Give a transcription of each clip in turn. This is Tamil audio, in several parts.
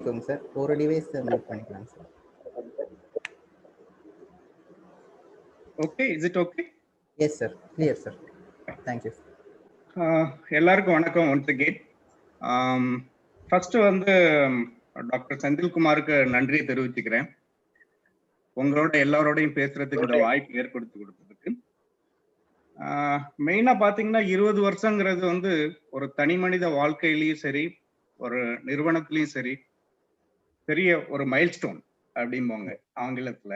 சார் ஒரு டிவைஸ் மியூட் பண்ணிக்கலாம் sir. Okay, is it okay? Yes sir, clear sir. Thank you. எல்லாருக்கும் வணக்கம். ஒன்ஸ் அகெயின் ஃபர்ஸ்ட் வந்து டாக்டர் செந்தில்குமாருக்கு நன்றி தெரிவிச்சுக்கிறேன். உங்களோட எல்லாரோடையும் பேசுறதுக்கு இந்த வாய்ப்பு ஏற்படுத்தி கொடுத்ததுக்கு. மெயினா பாத்தீங்கன்னா 20 வருஷங்கிறது வந்து ஒரு தனி மனித வாழ்க்கையிலயும் சரி, ஒரு நிறுவனத்திலயும் சரி பெரிய ஒரு மைல்ஸ்டோன் அப்படிம்பாங்க ஆங்கிலத்துல.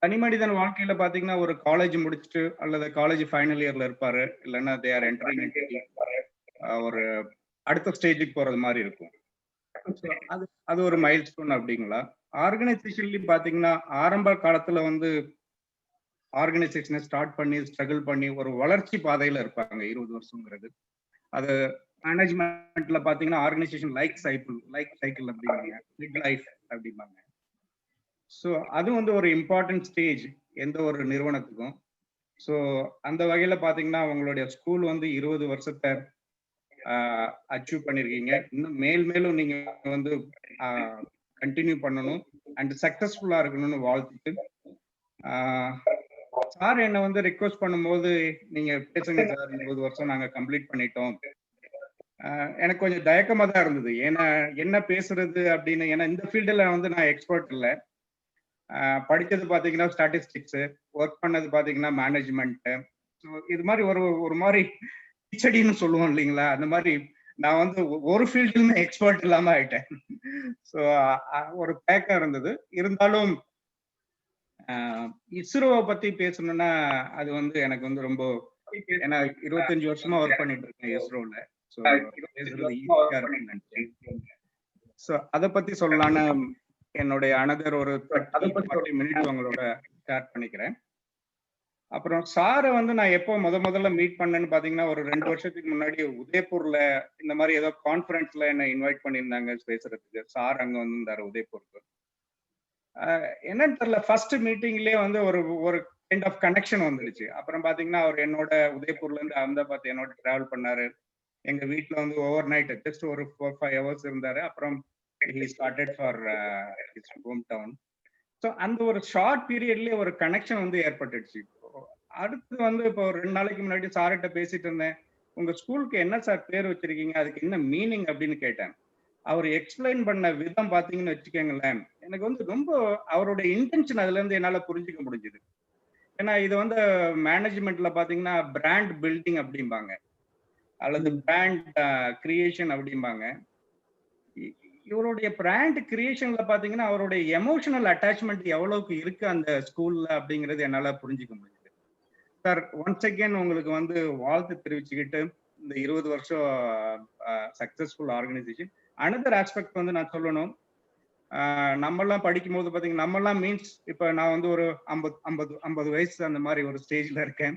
தனி மனிதன் வாழ்க்கையில பாத்தீங்கன்னா ஒரு காலேஜ் முடிச்சுட்டு அல்லது காலேஜ் ஃபைனல் இயர்ல இருப்பாரு, இல்லைன்னா தே ஆர் என்டரிங் ஒரு அடுத்த ஸ்டேஜுக்கு போறது மாதிரி இருக்கும். அது ஒரு மைல்ஸ்டோன் அப்படிங்களா? ஆர்கனைசேஷன்லி பாத்தீங்கன்னா ஆரம்ப காலத்துல வந்து ஆர்கனைசேஷனை ஸ்டார்ட் பண்ணி ஸ்ட்ரகிள் பண்ணி ஒரு வளர்ச்சி பாதையில இருப்பாங்க 20 வருஷங்கிறது. அது மேனேஜ்மெண்ட்ல பாத்தீங்கன்னா ஆர்கனைசேஷன் லைக் சைக்கிள் அப்படிம்பாங்க, மிட் லைஃப் அப்படிம்பாங்க. ஸோ அது வந்து ஒரு இம்பார்ட்டன்ட் ஸ்டேஜ் எந்த ஒரு நிறுவனத்துக்கும். ஸோ அந்த வகையில பாத்தீங்கன்னா உங்களுடைய ஸ்கூல் வந்து 20 வருஷத்தை அச்சீவ் பண்ணிருக்கீங்க. இன்னும் மேலும் நீங்க வந்து கண்டினியூ பண்ணணும் அண்ட் சக்சஸ்ஃபுல்லா இருக்கணும்னு வாழ்த்துட்டு, சார் என்ன வந்து ரிக்வெஸ்ட் பண்ணும்போது நீங்க பேசுங்க சார், 20 வருஷம் நாங்க கம்ப்ளீட் பண்ணிட்டோம். எனக்கு கொஞ்சம் தயக்கமா தான் இருந்தது. ஏன்னா என்ன பேசுறது அப்படின்னு. ஏன்னா இந்த ஃபீல்டுல வந்து நான் எக்ஸ்பர்ட் இல்லை. படிச்சது பாத்தீங்கன்னா ஸ்டாட்டிஸ்டிக்ஸ், ஒர்க் பண்ணது பாத்தீங்கன்னா மேனேஜ்மெண்ட். ஸோ இது மாதிரி ஒரு மாதிரி பிச்சடின்னு சொல்லுவோம் இல்லைங்களா, அந்த மாதிரி நான் வந்து ஒரு ஃபீல்டுலுமே எக்ஸ்பர்ட் இல்லாம ஆயிட்டேன். ஸோ ஒரு தயக்கம் இருந்தது. இருந்தாலும் இஸ்ரோவை பத்தி பேசணும்னா அது வந்து எனக்கு வந்து ரொம்ப, ஏன்னா 25 வருஷமா ஒர்க் பண்ணிட்டு இருக்கேன் இஸ்ரோல. ஸோ பேசுறது ஈஸியா இருக்குன்னு நினைச்சேன். ஸோ அதை பத்தி சொல்லலான்னு என்னுடைய அனதர் ஒரு 30 மினிட்ஸ் உங்களோட ஷேர் பண்ணிக்கிறேன். அப்புறம் சாரை வந்து நான் எப்போ முதல்ல மீட் பண்ணேன்னு பாத்தீங்கன்னா ஒரு 2 வருஷத்துக்கு முன்னாடி உதய்பூர்ல இந்த மாதிரி ஏதோ கான்ஃபரன்ஸ்ல என்ன இன்வைட் பண்ணியிருந்தாங்க பேசுறதுக்கு. சார் அங்க வந்திருந்தாரு உதய்பூருக்கு. என்னன்னு தெரியல, ஃபர்ஸ்ட் மீட்டிங்லயே வந்து ஒரு கைண்ட் ஆஃப் கனெக்ஷன் வந்துருச்சு. அப்புறம் பாத்தீங்கன்னா அவர் என்னோட உதய்பூர்ல இருந்து அகமதாபாத் என்னோட டிராவல் பண்ணாரு. எங்க வீட்டுல வந்து ஓவர் நைட் ஜஸ்ட் ஒரு 4-5 ஹவர்ஸ் இருந்தாரு. அப்புறம் he started for his hometown. So அந்த ஒரு ஷார்ட் பீரியட்லயே ஒரு கனெக்ஷன் வந்து ஏற்பட்டுடுச்சு. அடுத்து வந்து இப்போ ஒரு 2 நாளைக்கு முன்னாடி சார்கிட்ட பேசிட்டு இருந்தேன். உங்க ஸ்கூலுக்கு என்ன சார் பேர் வச்சிருக்கீங்க, அதுக்கு என்ன மீனிங் அப்படின்னு கேட்டேன். அவர் எக்ஸ்பிளைன் பண்ண விதம் பாத்தீங்கன்னு வச்சுக்கோங்களேன், எனக்கு வந்து ரொம்ப அவருடைய இன்டென்ஷன் அதுல இருந்து என்னால புரிஞ்சுக்க முடிஞ்சுது. ஏன்னா இது வந்து மேனேஜ்மெண்ட்ல பாத்தீங்கன்னா பிராண்ட் பில்டிங் அப்படிம்பாங்க, அல்லது பிராண்ட் கிரியேஷன் அப்படிம்பாங்க. இவருடைய பிராண்ட் கிரியேஷன்ல பாத்தீங்கன்னா அவருடைய எமோஷனல் அட்டாச்மெண்ட் எவ்வளவுக்கு இருக்கு அந்த ஸ்கூல்ல அப்படிங்கிறது என்னால புரிஞ்சுக்க முடியுது. சார் ஒன்ஸ் அகேன் உங்களுக்கு வந்து வாழ்த்து தெரிவிச்சுக்கிட்டு, இந்த 20 வருஷம் சக்சஸ்ஃபுல் ஆர்கனைசேஷன். அனதர் ஆஸ்பெக்ட் வந்து நான் சொல்லணும், நம்மெல்லாம் படிக்கும் போது பாத்தீங்கன்னா நம்மெல்லாம் மீன்ஸ் இப்ப நான் வந்து ஒரு 50 வயசு அந்த மாதிரி ஒரு ஸ்டேஜ்ல இருக்கேன்.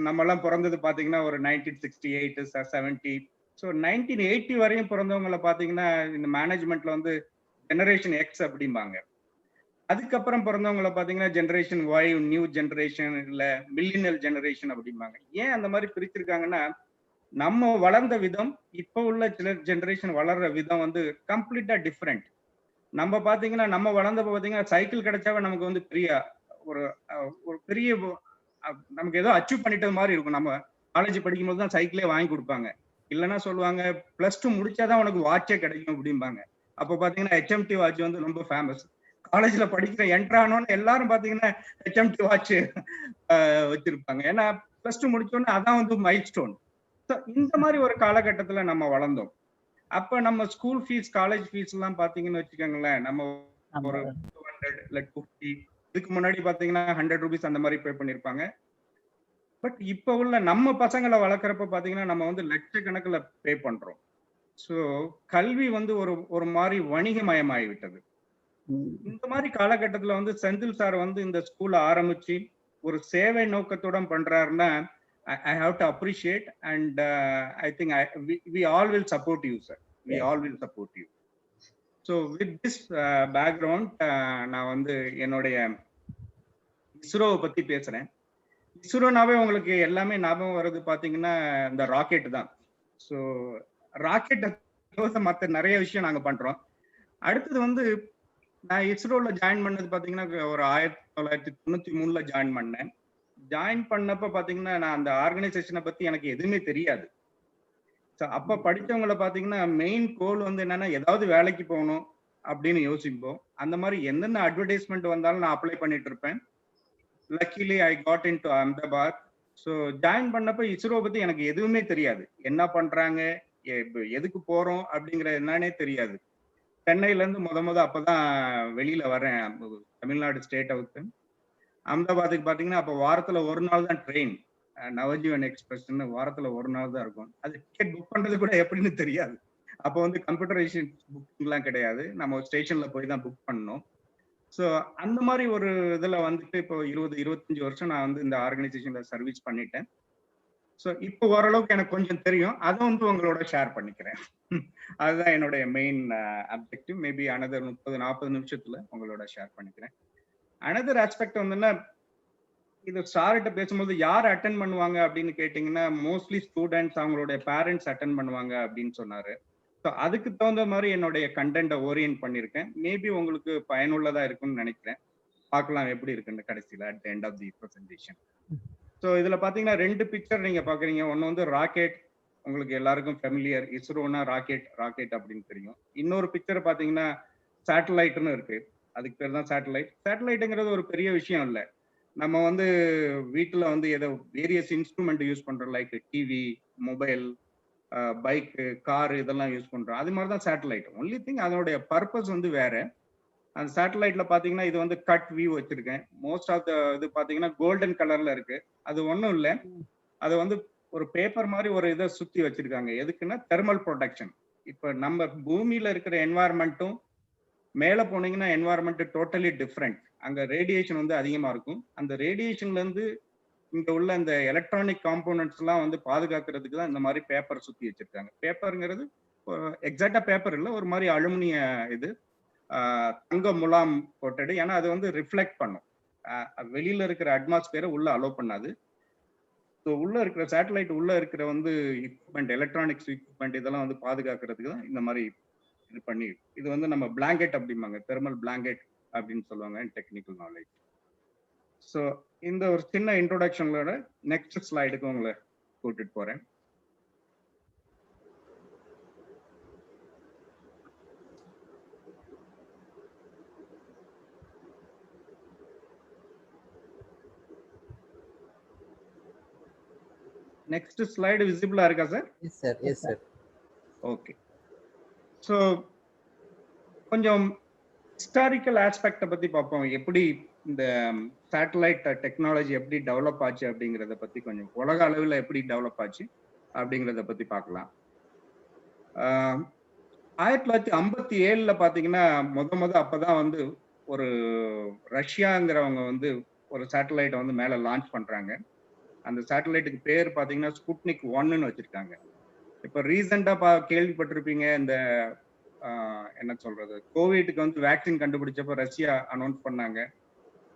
நம்மெல்லாம் பிறந்தது பாத்தீங்கன்னா ஒரு 1968 70. ஸோ 1980 வரையும் பிறந்தவங்களை பாத்தீங்கன்னா இந்த மேனேஜ்மெண்ட்ல வந்து ஜெனரேஷன் எக்ஸ் அப்படிம்பாங்க. அதுக்கப்புறம் பிறந்தவங்களை பாத்தீங்கன்னா ஜெனரேஷன் ஒய், நியூ ஜெனரேஷன், இல்ல மில்லினியல் ஜெனரேஷன் அப்படிம்பாங்க. ஏன் அந்த மாதிரி பிரிச்சிருக்காங்கன்னா, நம்ம வளர்ந்த விதம் இப்ப உள்ள ஜெனரேஷன் வளர்ற விதம் வந்து கம்ப்ளீட்டா டிஃப்ரெண்ட். நம்ம பாத்தீங்கன்னா நம்ம வளர்ந்தப்ப பாத்தீங்கன்னா சைக்கிள் கிடைச்சாவே நமக்கு வந்து ஒரு பெரிய நமக்கு ஏதோ அச்சீவ் பண்ணிட்டது மாதிரி இருக்கும். நம்ம காலேஜ் படிக்கும் போது தான் சைக்கிளே வாங்கி கொடுப்பாங்க. இல்லைன்னா சொல்லுவாங்க +2 முடிச்சாதான் உனக்கு வாட்சே கிடைக்கும் அப்படிம்பாங்க. அப்போ பாத்தீங்கன்னா HMT வாட்ச் வந்து ரொம்ப ஃபேமஸ். காலேஜ்ல படிக்கிற என்ட்ரானோன்னு எல்லாரும் பாத்தீங்கன்னா HMT வாட்ச் வச்சிருப்பாங்க. ஏன்னா +2 முடிச்சோன்னு அதான் வந்து மைல் ஸ்டோன். இந்த மாதிரி ஒரு காலகட்டத்துல நம்ம வளர்ந்தோம். அப்ப நம்ம ஸ்கூல் ஃபீஸ், காலேஜ் ஃபீஸ் எல்லாம் பாத்தீங்கன்னு வச்சுக்கோங்களேன், நம்ம ஒரு 200 இல்ல 250, இதுக்கு முன்னாடி பாத்தீங்கன்னா 100 rupees அந்த மாதிரி பே பண்ணிருப்பாங்க. பட் இப்ப உள்ள நம்ம பசங்களை வளர்க்குறப்ப பாத்தீங்கன்னா நம்ம வந்து லட்சக்கணக்கில் பே பண்றோம். ஸோ கல்வி வந்து ஒரு மாதிரி வணிகமயமாகிவிட்டது. இந்த மாதிரி காலகட்டத்துல வந்து செந்தில் சார் வந்து இந்த ஸ்கூலை ஆரம்பிச்சு ஒரு சேவை நோக்கத்துடன் பண்றாருன்னா I have to appreciate, and I think we all will support you, sir. We all will support you. So with this background, நான் வந்து என்னுடைய இஸ்ரோவை பத்தி பேசுறேன். இஸ்ரோனாவே உங்களுக்கு எல்லாமே ஞாபகம் வர்றது பாத்தீங்கன்னா இந்த ராக்கெட் தான். ஸோ ராக்கெட்டை மற்ற நிறைய விஷயம் நாங்க பண்றோம். அடுத்தது வந்து நான் இஸ்ரோல ஜாயின் பண்ணது பாத்தீங்கன்னா ஒரு 1993ல ஜாயின் பண்ணேன். ஜாயின் பண்ணப்ப பாத்தீங்கன்னா நான் அந்த ஆர்கனைசேஷனை பத்தி எனக்கு எதுவுமே தெரியாது. அப்ப படிச்சவங்களை பாத்தீங்கன்னா மெயின் கோல் வந்து என்னன்னா ஏதாவது வேலைக்கு போகணும் அப்படின்னு யோசிப்போம். அந்த மாதிரி என்னென்ன அட்வர்டைஸ்மெண்ட் வந்தாலும் நான் அப்ளை பண்ணிட்டு இருப்பேன். Luckily I got in to Ahmedabad. So join பண்ணப்ப இஸ்ரோ பத்தி எனக்கு எதுவுமே தெரியாது. என்ன பண்றாங்க, எதுக்கு போறோம் அப்படிங்கிற என்னன்னே தெரியாது. சென்னையில இருந்து முத அப்பதான் வெளியில வரேன், தமிழ்நாடு ஸ்டேட் அவுட். அஹமதாபாத்துக்கு பாத்தீங்கன்னா அப்ப வாரத்துல ஒரு நாள் தான் ட்ரெயின், நவஜீவன் எக்ஸ்பிரஸ்ன்னு வாரத்துல ஒரு நாள் தான் இருக்கும். அது டிக்கெட் புக் பண்றது கூட எப்படின்னு தெரியாது. அப்போ வந்து கம்ப்யூட்டரைசேஷன் புக்கிங்லாம் கிடையாது, நம்ம ஸ்டேஷன்ல போய் தான் புக் பண்ணணும். ஸோ அந்த மாதிரி ஒரு இதுல வந்துட்டு இப்போ 20-25 வருஷம் நான் வந்து இந்த ஆர்கனைசேஷன்ல சர்வீஸ் பண்ணிட்டேன். ஸோ இப்போ ஓரளவுக்கு எனக்கு கொஞ்சம் தெரியும், அதை வந்து உங்களோட ஷேர் பண்ணிக்கிறேன். அதுதான் என்னுடைய மெயின் அப்ஜெக்டிவ். மேபி அனதர் 30-40 நிமிஷத்துல உங்களோட ஷேர் பண்ணிக்கிறேன். அனதர் ஆஸ்பெக்ட் வந்துன்னா, இது சார்கிட்ட பேசும்போது யார் அட்டென்ட் பண்ணுவாங்க அப்படின்னு கேட்டீங்கன்னா மோஸ்ட்லி ஸ்டூடெண்ட்ஸ், அவங்களுடைய பேரண்ட்ஸ் அட்டென்ட் பண்ணுவாங்க அப்படின்னு சொன்னாரு. ஸோ அதுக்கு தகுந்த மாதிரி என்னுடைய கண்டென்ட்டை ஓரியன்ட் பண்ணியிருக்கேன். மேபி உங்களுக்கு பயனுள்ளதா இருக்கும்னு நினைக்கிறேன். பார்க்கலாம் எப்படி இருக்குன்னு கடைசியில் at end of the presentation. So இதுல பாத்தீங்கன்னா 2 பிக்சர் நீங்க பாக்குறீங்க. ஒன்னு வந்து ராக்கெட், உங்களுக்கு எல்லாருக்கும் ஃபெமிலியர், இஸ்ரோனா ராக்கெட் அப்படின்னு தெரியும். இன்னொரு பிக்சர் பாத்தீங்கன்னா சேட்டலைட்னு இருக்கு, அதுக்கு பேர் தான் சேட்டலைட். சேட்டலைட்டுங்கிறது ஒரு பெரிய விஷயம் இல்லை. நம்ம வந்து வீட்டுல வந்து ஏதோ வேரியஸ் இன்ஸ்ட்ருமெண்ட் யூஸ் பண்றோம், like TV, mobile, bike, car இதெல்லாம் யூஸ் பண்றோம். அது மாதிரி தான் சேட்டலைட். ஒன்லி திங் அதனுடைய பர்பஸ் வந்து வேற. அந்த சேட்டலைட்ல பாத்தீங்கன்னா இது வந்து கட் வியூ வச்சிருக்கேன். மோஸ்ட் ஆஃப் த இது பாத்தீங்கன்னா கோல்டன் கலர்ல இருக்கு. அது ஒன்றும் இல்லை, அது வந்து ஒரு பேப்பர் மாதிரி ஒரு இதை சுத்தி வச்சிருக்காங்க. எதுக்குன்னா தெர்மல் ப்ரொடெக்ஷன். இப்ப நம்ம பூமியில இருக்கிற என்வாயர்மெண்ட்டும் மேல போனீங்கன்னா என்வாயர்மெண்ட் டோட்டலி டிஃப்ரெண்ட். அங்க ரேடியேஷன் வந்து அதிகமா இருக்கும். அந்த ரேடியேஷன்ல இருந்து இங்க உள்ள இந்த எலக்ட்ரானிக் காம்போனன்ட்ஸ் எல்லாம் வந்து பாதுகாக்கிறதுக்கு தான் இந்த மாதிரி பேப்பர் சுத்தி வச்சிருக்காங்க. பேப்பருங்கிறது எக்ஸாக்டா பேப்பர் இல்லை, ஒரு மாதிரி அலுமினிய இது, தங்க முலாம் போட்டது. ஏன்னா அது வந்து ரிஃப்ளெக்ட் பண்ணும், வெளியில இருக்கிற அட்மாஸ்பியரை உள்ள அலோவ் பண்ணாது. ஸோ உள்ள இருக்கிற சேட்டலைட் உள்ள இருக்கிற வந்து எக்யூப்மெண்ட், எலக்ட்ரானிக்ஸ் எக்யூப்மெண்ட் இதெல்லாம் வந்து பாதுகாக்கிறதுக்கு தான் இந்த மாதிரி இது பண்ணி. இது வந்து நம்ம பிளாங்கெட் அப்படிம்பாங்க, தெர்மல் பிளாங்கெட் அப்படின்னு சொல்லுவாங்க டெக்னிக்கல் நாலேஜ். ஸோ இந்த ஒரு சின்ன இன்ட்ரோடக்ஷனோட நெக்ஸ்ட் ஸ்லைடுக்கு உங்களை கூட்டிட்டு போறேன். நெக்ஸ்ட் ஸ்லைடு விசிபிளா இருக்கா sir? Yes sir, yes sir. Okay. So கொஞ்சம் ஹிஸ்டாரிக்கல் ஆஸ்பெக்டை பத்தி பார்ப்போம். எப்படி இந்த சேட்டலைட் டெக்னாலஜி எப்படி டெவலப் ஆச்சு அப்படிங்கிறத பத்தி, கொஞ்சம் உலக அளவில் எப்படி டெவலப் ஆச்சு அப்படிங்கிறத பத்தி பார்க்கலாம். 1957ல பாத்தீங்கன்னா முத அப்பதான் வந்து ஒரு ரஷ்யாங்கிறவங்க வந்து ஒரு சேட்டலைட்டை வந்து மேல லான்ச் பண்றாங்க. அந்த சேட்டலைட்டுக்கு பேர் பாத்தீங்கன்னா ஸ்புட்னிக் 1ன்னு வச்சிருக்காங்க. இப்ப ரீசெண்டா கேள்விப்பட்டிருப்பீங்க, இந்த என்ன சொல்றது, கோவிட்க்கு வந்து வேக்சின் கண்டுபிடிச்சப்ப ரஷ்யா அனௌன்ஸ் பண்ணாங்க,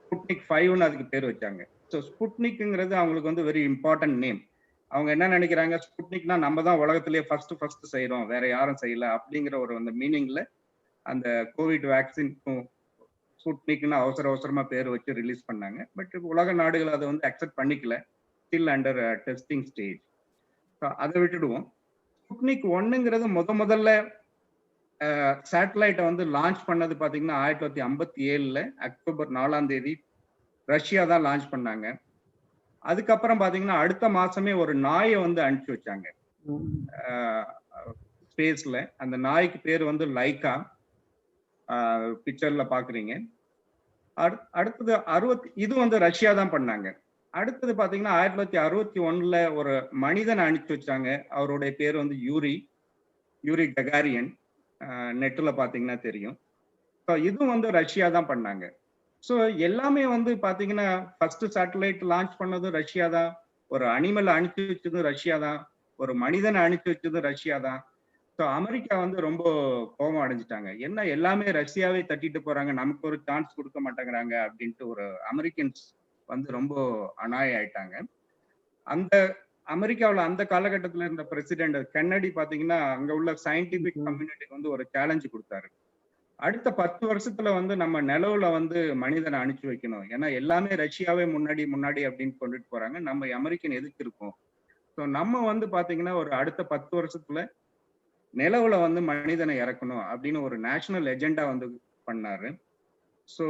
ஸ்புட்னிக் 5ன்னு அதுக்கு பேர் வச்சாங்க. ஸோ ஸ்புட்னிக்ங்கிறது அவங்களுக்கு வந்து வெரி இம்பார்ட்டன்ட் நேம். அவங்க என்ன நினைக்கிறாங்க, ஸ்புட்னிக்னா நம்ம தான் உலகத்திலேயே ஃபர்ஸ்ட் செய்யறோம், வேற யாரும் செய்யல அப்படிங்கிற ஒரு அந்த மீனிங்ல அந்த கோவிட் வேக்சின்க்கும் ஸ்புட்னிக்னு அவசரமா பேர் வச்சு ரிலீஸ் பண்ணாங்க. பட் உலக நாடுகள் அதை வந்து அக்செப்ட் பண்ணிக்கல, ஸ்டில் அண்டர் டெஸ்டிங் ஸ்டேஜ். அதை விட்டுடுவோம். ஸ்புட்னிக் 1ங்கிறது முதல்ல சேட்டலைட்டை வந்து லான்ச் பண்ணது பாத்தீங்கன்னா 1957ல அக்டோபர் 4ஆம் தேதி ரஷ்யா தான் லான்ச் பண்ணாங்க. அதுக்கப்புறம் பாத்தீங்கன்னா அடுத்த மாசமே ஒரு நாயை வந்து அனுப்பிச்சு வச்சாங்க ஸ்பேஸ்ல. அந்த நாய்க்கு பேர் வந்து லைக்கா, பிக்சர்ல பாக்குறீங்க. அடுத்தது இது வந்து ரஷ்யா தான் பண்ணாங்க. அடுத்தது பாத்தீங்கன்னா 1961ல ஒரு மனிதனை அனுப்பிச்சு வச்சாங்க. அவருடைய பேர் வந்து யூரி ககாரியன். நெட்ல பாத்தீங்கன்னா தெரியும். இதுவும் வந்து ரஷ்யா தான் பண்ணாங்க. ஸோ எல்லாமே வந்து பாத்தீங்கன்னா ஃபர்ஸ்ட் சேட்டலைட் லான்ச் பண்ணதும் ரஷ்யா தான், ஒரு அனிமல் அனுப்பி வச்சதும் ரஷ்யா தான், ஒரு மனிதனை அனுப்பி வச்சதும் ரஷ்யா தான். ஸோ அமெரிக்கா வந்து ரொம்ப கோபம் அடைஞ்சிட்டாங்க. என்ன எல்லாமே ரஷ்யாவே தட்டிட்டு போறாங்க, நமக்கு ஒரு சான்ஸ் கொடுக்க மாட்டேங்கிறாங்க அப்படின்ட்டு ஒரு அமெரிக்கன்ஸ் வந்து ரொம்ப அநாய ஆயிட்டாங்க. அமெரிக்காவுல அந்த காலகட்டத்துல இருந்த பிரசிடென்ட் கென்னடி பாத்தீங்கன்னா அங்க உள்ள சயின்டிபிக் கம்யூனிட்டிக்கு வந்து ஒரு சேலஞ்சு கொடுத்தாரு. அடுத்த 10 வருஷத்துல வந்து நம்ம நிலவுல வந்து மனிதனை அனுப்பிச்சு வைக்கணும். ஏன்னா எல்லாமே ரஷ்யாவே முன்னாடி முன்னாடி அப்படின்னு கொண்டுட்டு போறாங்க. நம்ம அமெரிக்கன் எதுக்கு இருக்கோம்? ஸோ நம்ம வந்து பாத்தீங்கன்னா ஒரு அடுத்த 10 வருஷத்துல நிலவுல வந்து மனிதனை இறக்கணும் அப்படின்னு ஒரு நேஷனல் எஜெண்டா வந்து பண்ணாரு. ஸோ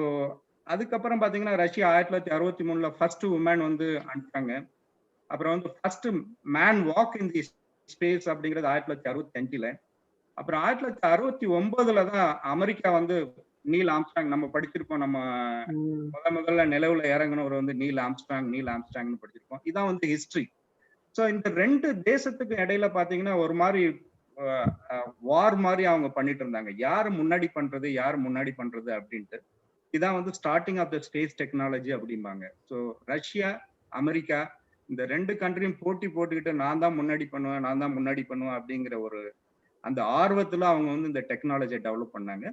அதுக்கப்புறம் பாத்தீங்கன்னா ரஷ்யா 1963ல ஃபர்ஸ்ட் உமன் வந்து அனுப்பிச்சாங்க. அப்புறம் வந்து first man walk in the space அப்படிங்கிறது 1965ல. அப்புறம் 1969ல தான் அமெரிக்கா வந்து நீல் ஆம்ஸ்ட்ராங் நம்ம படிச்சிருக்கோம். நம்ம முதல்ல நிலவுல இறங்கினவர் வந்து நீல் ஆம்ஸ்ட்ராங்னு படிச்சிருக்கோம். இதான் வந்து ஹிஸ்டரி. ஸோ இந்த 2 தேசத்துக்கு இடையில பாத்தீங்கன்னா ஒரு மாதிரி வார் மாதிரி அவங்க பண்ணிட்டு இருந்தாங்க. யாரு முன்னாடி பண்றது அப்படின்ட்டு. இதான் வந்து starting of the space technology அப்படிம்பாங்க. ஸோ ரஷ்யா, அமெரிக்கா இந்த 2 கண்ட்ரியும் போட்டி போட்டுக்கிட்டு நான் தான் முன்னாடி பண்ணுவேன் அப்படிங்கிற ஒரு அந்த ஆர்வத்துல அவங்க வந்து இந்த டெக்னாலஜியை டெவலப் பண்ணாங்க.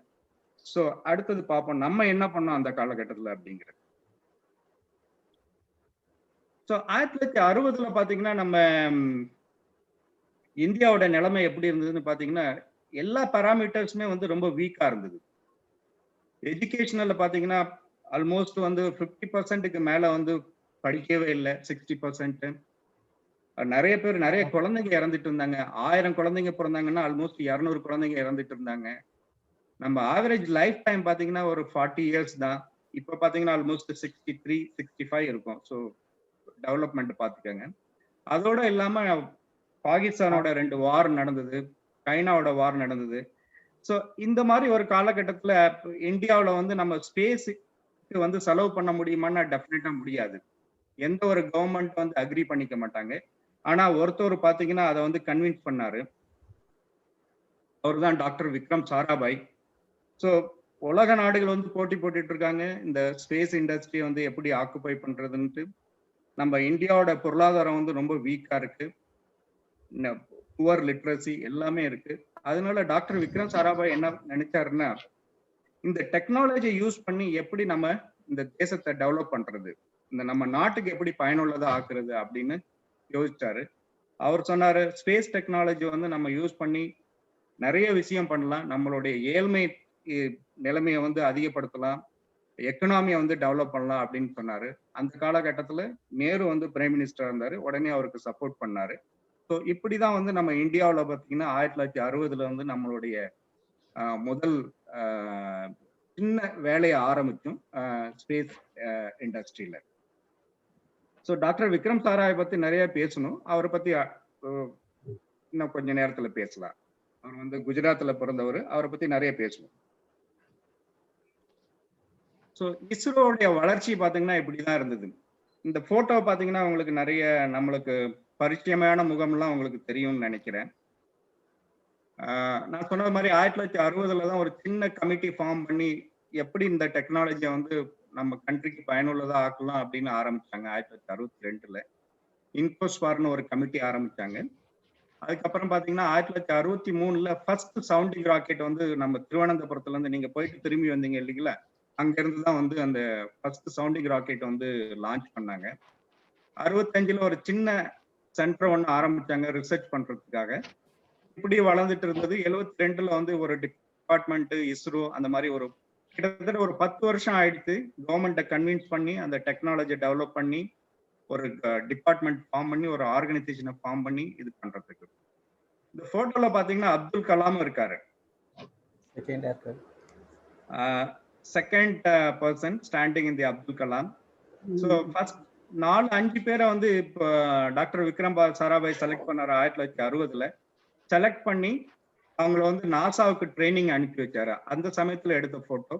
ஸோ அடுத்தது பார்ப்போம் நம்ம என்ன பண்ணோம் அந்த காலகட்டத்துல அப்படிங்கிறது. ஸோ 1960ல பாத்தீங்கன்னா நம்ம இந்தியாவோட நிலைமை எப்படி இருந்ததுன்னு பாத்தீங்கன்னா எல்லா பாராமீட்டர்ஸுமே வந்து ரொம்ப வீக்கா இருந்தது. எஜுகேஷனல்ல பாத்தீங்கன்னா ஆல்மோஸ்ட் வந்து 50%க்கு மேல வந்து படிக்கவே இல்லை. 60%. நிறைய குழந்தைங்க இறந்துட்டு இருந்தாங்க. 1000 குழந்தைங்க பிறந்தாங்கன்னா ஆல்மோஸ்ட் 200 குழந்தைங்க இறந்துட்டு இருந்தாங்க. நம்ம ஆவரேஜ் லைஃப் டைம் பாத்தீங்கன்னா ஒரு 40 இயர்ஸ் தான். இப்ப பாத்தீங்கன்னா ஆல்மோஸ்ட் 63, 65 இருக்கும். ஸோ டெவலப்மெண்ட் பாத்துக்கோங்க. அதோட இல்லாம பாகிஸ்தானோட 2 வார் நடந்தது, சைனாவோட வார் நடந்தது. ஸோ இந்த மாதிரி ஒரு காலகட்டத்துல இந்தியாவுல வந்து நம்ம ஸ்பேஸுக்கு வந்து செலவு பண்ண முடியுமான்னா டெஃபினட்டா முடியாது. எந்த ஒரு கவர்மெண்ட் வந்து அக்ரி பண்ணிக்க மாட்டாங்க. ஆனா ஒருத்தர் பாத்தீங்கன்னா அதை வந்து கன்வின்ஸ் பண்ணாரு. அவர் தான் டாக்டர் விக்ரம் சாராபாய். ஸோ உலக நாடுகள் வந்து போட்டி போட்டுட்டு இருக்காங்க இந்த ஸ்பேஸ் இண்டஸ்ட்ரி வந்து எப்படி ஆக்குபை பண்றதுன்ட்டு. நம்ம இந்தியாவோட பொருளாதாரம் வந்து ரொம்ப வீக்கா இருக்கு. புவர் லிட்ரஸி எல்லாமே இருக்கு. அதனால டாக்டர் விக்ரம் சாராபாய் என்ன நினைச்சாருன்னா இந்த டெக்னாலஜி யூஸ் பண்ணி எப்படி நம்ம இந்த தேசத்தை டெவலப் பண்றது, இந்த நம்ம நாட்டுக்கு எப்படி பயனுள்ளதா ஆக்குறது அப்படின்னு யோசிச்சாரு. அவர் சொன்னாரு ஸ்பேஸ் டெக்னாலஜி வந்து நம்ம யூஸ் பண்ணி நிறைய விஷயம் பண்ணலாம். நம்மளுடைய ஏழ்மை நிலைமையை வந்து அதிகப்படுத்தலாம், எக்கனாமியை வந்து டெவலப் பண்ணலாம் அப்படின்னு சொன்னாரு. அந்த காலகட்டத்துல நேரு வந்து பிரைம் மினிஸ்டர் இருந்தாரு. உடனே அவருக்கு சப்போர்ட் பண்ணாரு. ஸோ இப்படிதான் வந்து நம்ம இந்தியாவில் பார்த்தீங்கன்னா 1960ல வந்து நம்மளுடைய முதல் சின்ன வேலையை ஆரம்பிச்சோம் ஸ்பேஸ் இண்டஸ்ட்ரியில. ஸோ டாக்டர் விக்ரம் சாராபாயை பத்தி நிறைய பேசணும். அவரை பத்தி இன்னும் கொஞ்ச நேரத்துல பேசலாம். அவர் வந்து குஜராத்ல பிறந்தவர். அவரை பத்தி நிறைய பேசணும். ஸோ இஸ்ரோடைய வளர்ச்சி பாத்தீங்கன்னா இப்படிதான் இருந்தது. இந்த போட்டோ பாத்தீங்கன்னா உங்களுக்கு நிறைய நம்மளுக்கு பரிச்சயமான முகம்லாம் உங்களுக்கு தெரியும்னு நினைக்கிறேன். நான் சொன்ன மாதிரி 1960ல தான் ஒரு சின்ன கமிட்டி ஃபார்ம் பண்ணி எப்படி இந்த டெக்னாலஜியை வந்து நம்ம கண்ட்ரிக்கு பயனுள்ளதா ஆக்கலாம் அப்படின்னு ஆரம்பிச்சாங்க. 1962ல இன்கோஸ்பார்னு ஒரு கமிட்டி ஆரம்பிச்சாங்க. அதுக்கப்புறம் பாத்தீங்கன்னா 1963ல ஃபர்ஸ்ட் சவுண்டிங் ராக்கெட் வந்து நம்ம திருவனந்தபுரத்துல இருந்து நீங்க போயிட்டு திரும்பி வந்தீங்க இல்லைங்களா, அங்க இருந்து தான் வந்து அந்த ஃபர்ஸ்ட் சவுண்டிங் ராக்கெட் வந்து லான்ச் பண்ணாங்க. 65ல ஒரு சின்ன சென்டர் ஒன்று ஆரம்பிச்சாங்க ரிசர்ச் பண்றதுக்காக. இப்படி வளர்ந்துட்டு இருந்தது. 72ல வந்து ஒரு டிபார்ட்மெண்ட் இஸ்ரோ அந்த மாதிரி ஒரு கிட்டத்தட்ட ஒரு 10 வருஷம் ஆயிடுச்சு கவர்மெண்ட்டை கன்வின்ஸ் பண்ணி அந்த டெக்னாலஜி டெவலப் பண்ணி ஒரு டிபார்ட்மெண்ட் ஃபார்ம் பண்ணி ஒரு ஆர்கனைசேஷனை ஃபார்ம் பண்ணி இது பண்றதுக்கு. இந்த போட்டோல பாத்தீங்கன்னா அப்துல் கலாம் இருக்காரு. Second person standing in the Abdul Kalam. So first 4-5 பேரை வந்து இப்போ டாக்டர் விக்ரம் சாராபாய் செலக்ட் பண்ணாரு 1960ல. செலக்ட் பண்ணி அவங்கள வந்து நாசாவுக்கு ட்ரைனிங் அனுப்பி வச்சாரு. அந்த சமயத்துல எடுத்த போட்டோ.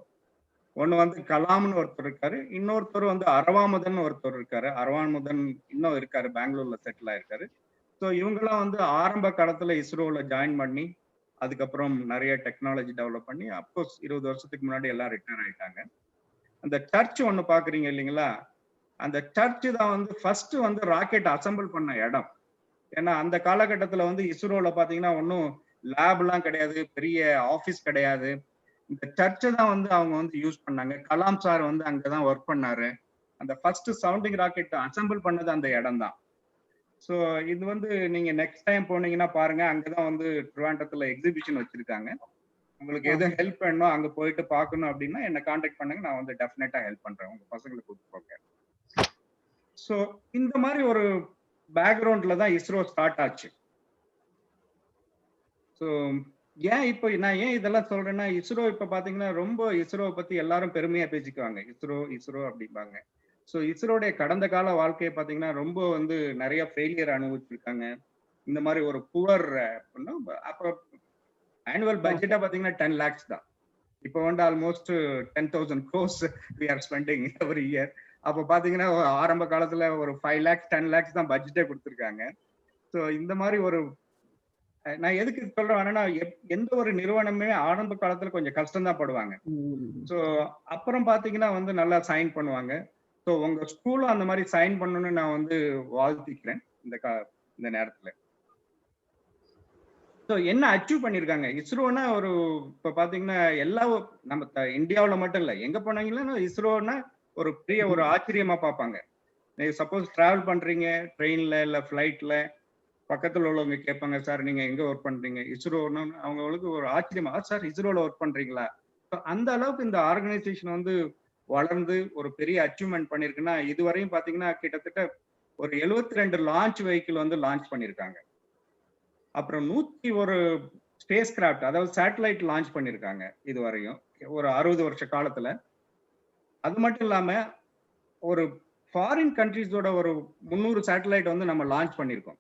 ஒண்ணு வந்து கலாம்னு ஒருத்தர் இருக்காரு, இன்னொருத்தர் வந்து அரவாமுதன் ஒருத்தர் இருக்காரு. அரவாமுதன் இன்னும் இருக்காரு, பெங்களூர்ல செட்டில் ஆயிருக்காரு. ஸோ இவங்கெல்லாம் வந்து ஆரம்ப காலத்துல இஸ்ரோல ஜாயின் பண்ணி அதுக்கப்புறம் நிறைய டெக்னாலஜி டெவலப் பண்ணி அப்கோர்ஸ் 20 வருஷத்துக்கு முன்னாடி எல்லாம் ரிட்டையர் ஆயிட்டாங்க. அந்த சர்ச் ஒண்ணு பாக்குறீங்க இல்லைங்களா, அந்த சர்ச் தான் வந்து ஃபர்ஸ்ட் வந்து ராக்கெட் அசம்பிள் பண்ண இடம். ஏன்னா அந்த காலகட்டத்துல வந்து இஸ்ரோல பாத்தீங்கன்னா ஒன்னும் லேப் எல்லாம் கிடையாது, பெரிய ஆபீஸ் கிடையாது. இந்த சர்ச்சை தான் வந்து அவங்க வந்து யூஸ் பண்ணாங்க. கலாம் சார் வந்து அங்கதான் ஒர்க் பண்ணாரு. அந்த ஃபர்ஸ்ட் சவுண்டிங் ராக்கெட் அசம்பிள் பண்ணது அந்த இடம் தான். ஸோ இது வந்து நீங்க நெக்ஸ்ட் டைம் போனீங்கன்னா பாருங்க, அங்கதான் வந்து ட்ரிவாண்டத்துல எக்ஸிபிஷன் வச்சிருக்காங்க. உங்களுக்கு எதுவும் ஹெல்ப் வேணும் அங்க போயிட்டு பார்க்கணும் அப்படின்னா என்ன காண்டாக்ட் பண்ணுங்க, நான் வந்து டெஃபினட்டா ஹெல்ப் பண்றேன். உங்க பசங்களை கூப்பிட்டு போங்க. ஸோ இந்த மாதிரி ஒரு பேக்ரவுண்ட்ல தான் இஸ்ரோ ஸ்டார்ட் ஆச்சு. ஸோ ஏன் இப்போ நான் ஏன் இதெல்லாம் சொல்றேன்னா, இஸ்ரோ இப்ப பாத்தீங்கன்னா ரொம்ப இஸ்ரோவை பத்தி எல்லாரும் பெருமையா பேசிக்குவாங்க. இஸ்ரோ இஸ்ரோ அப்படிம்பாங்க. ஸோ இஸ்ரோடைய கடந்த கால வாழ்க்கையை பாத்தீங்கன்னா ரொம்ப வந்து நிறைய ஃபெயிலியர் அனுபவிச்சிருக்காங்க. இந்த மாதிரி ஒரு புவர் அப்போ ஆனுவல் பட்ஜெட்டா பாத்தீங்கன்னா 10 lakhs தான். இப்போ வந்து almost 10,000 crores we are spending every year. அப்போ பாத்தீங்கன்னா ஆரம்ப காலத்துல ஒரு 5 lakhs 10 lakhs தான் பட்ஜெட்டே கொடுத்துருக்காங்க. ஸோ இந்த மாதிரி ஒரு நான் எதுக்கு சொல்றேன்னா, எந்த ஒரு நிறுவனமே ஆரம்ப காலத்துல கொஞ்சம் கஷ்டம் தான் படுவாங்க. ஸோ அப்புறம் பாத்தீங்கன்னா வந்து நல்லா சைன் பண்ணுவாங்க. ஸோ உங்க ஸ்கூலும் அந்த மாதிரி சைன் பண்ணணும்னு நான் வந்து வாழ்த்திக்கிறேன் இந்த நேரத்துல. ஸோ என்ன அச்சீவ் பண்ணிருக்காங்க இஸ்ரோனா ஒரு இப்ப பாத்தீங்கன்னா எல்லா நம்ம இந்தியாவில் மட்டும் இல்ல, எங்க போனாங்கன்னா இஸ்ரோனா ஒரு பெரிய ஒரு ஆச்சரியமா பார்ப்பாங்க. நீங்க சப்போஸ் டிராவல் பண்றீங்க ட்ரெயின்ல இல்ல ஃபிளைட்ல, பக்கத்துல உள்ளவங்க கேட்பாங்க, சார் நீங்க எங்க ஒர்க் பண்றீங்க? இஸ்ரோன்னு அவங்களுக்கு ஒரு ஆச்சரியமா, சார் இஸ்ரோல ஒர்க் பண்றீங்களா? அந்த அளவுக்கு இந்த ஆர்கனைசேஷன் வந்து வளர்ந்து ஒரு பெரிய அச்சீவ்மெண்ட் பண்ணிருக்குன்னா, இதுவரையும் பாத்தீங்கன்னா கிட்டத்தட்ட ஒரு 72 லான்ச் வெஹிக்கிள் வந்து லான்ச் பண்ணிருக்காங்க. அப்புறம் 101 ஸ்பேஸ் கிராஃப்ட், அதாவது சேட்டலைட் லான்ச் பண்ணிருக்காங்க இதுவரையும் ஒரு 60 வருஷ காலத்துல. அது மட்டும் இல்லாம ஒரு ஃபாரின் கண்ட்ரிஸோட ஒரு 300 சேட்டலைட் வந்து நம்ம லான்ச் பண்ணிருக்கோம்.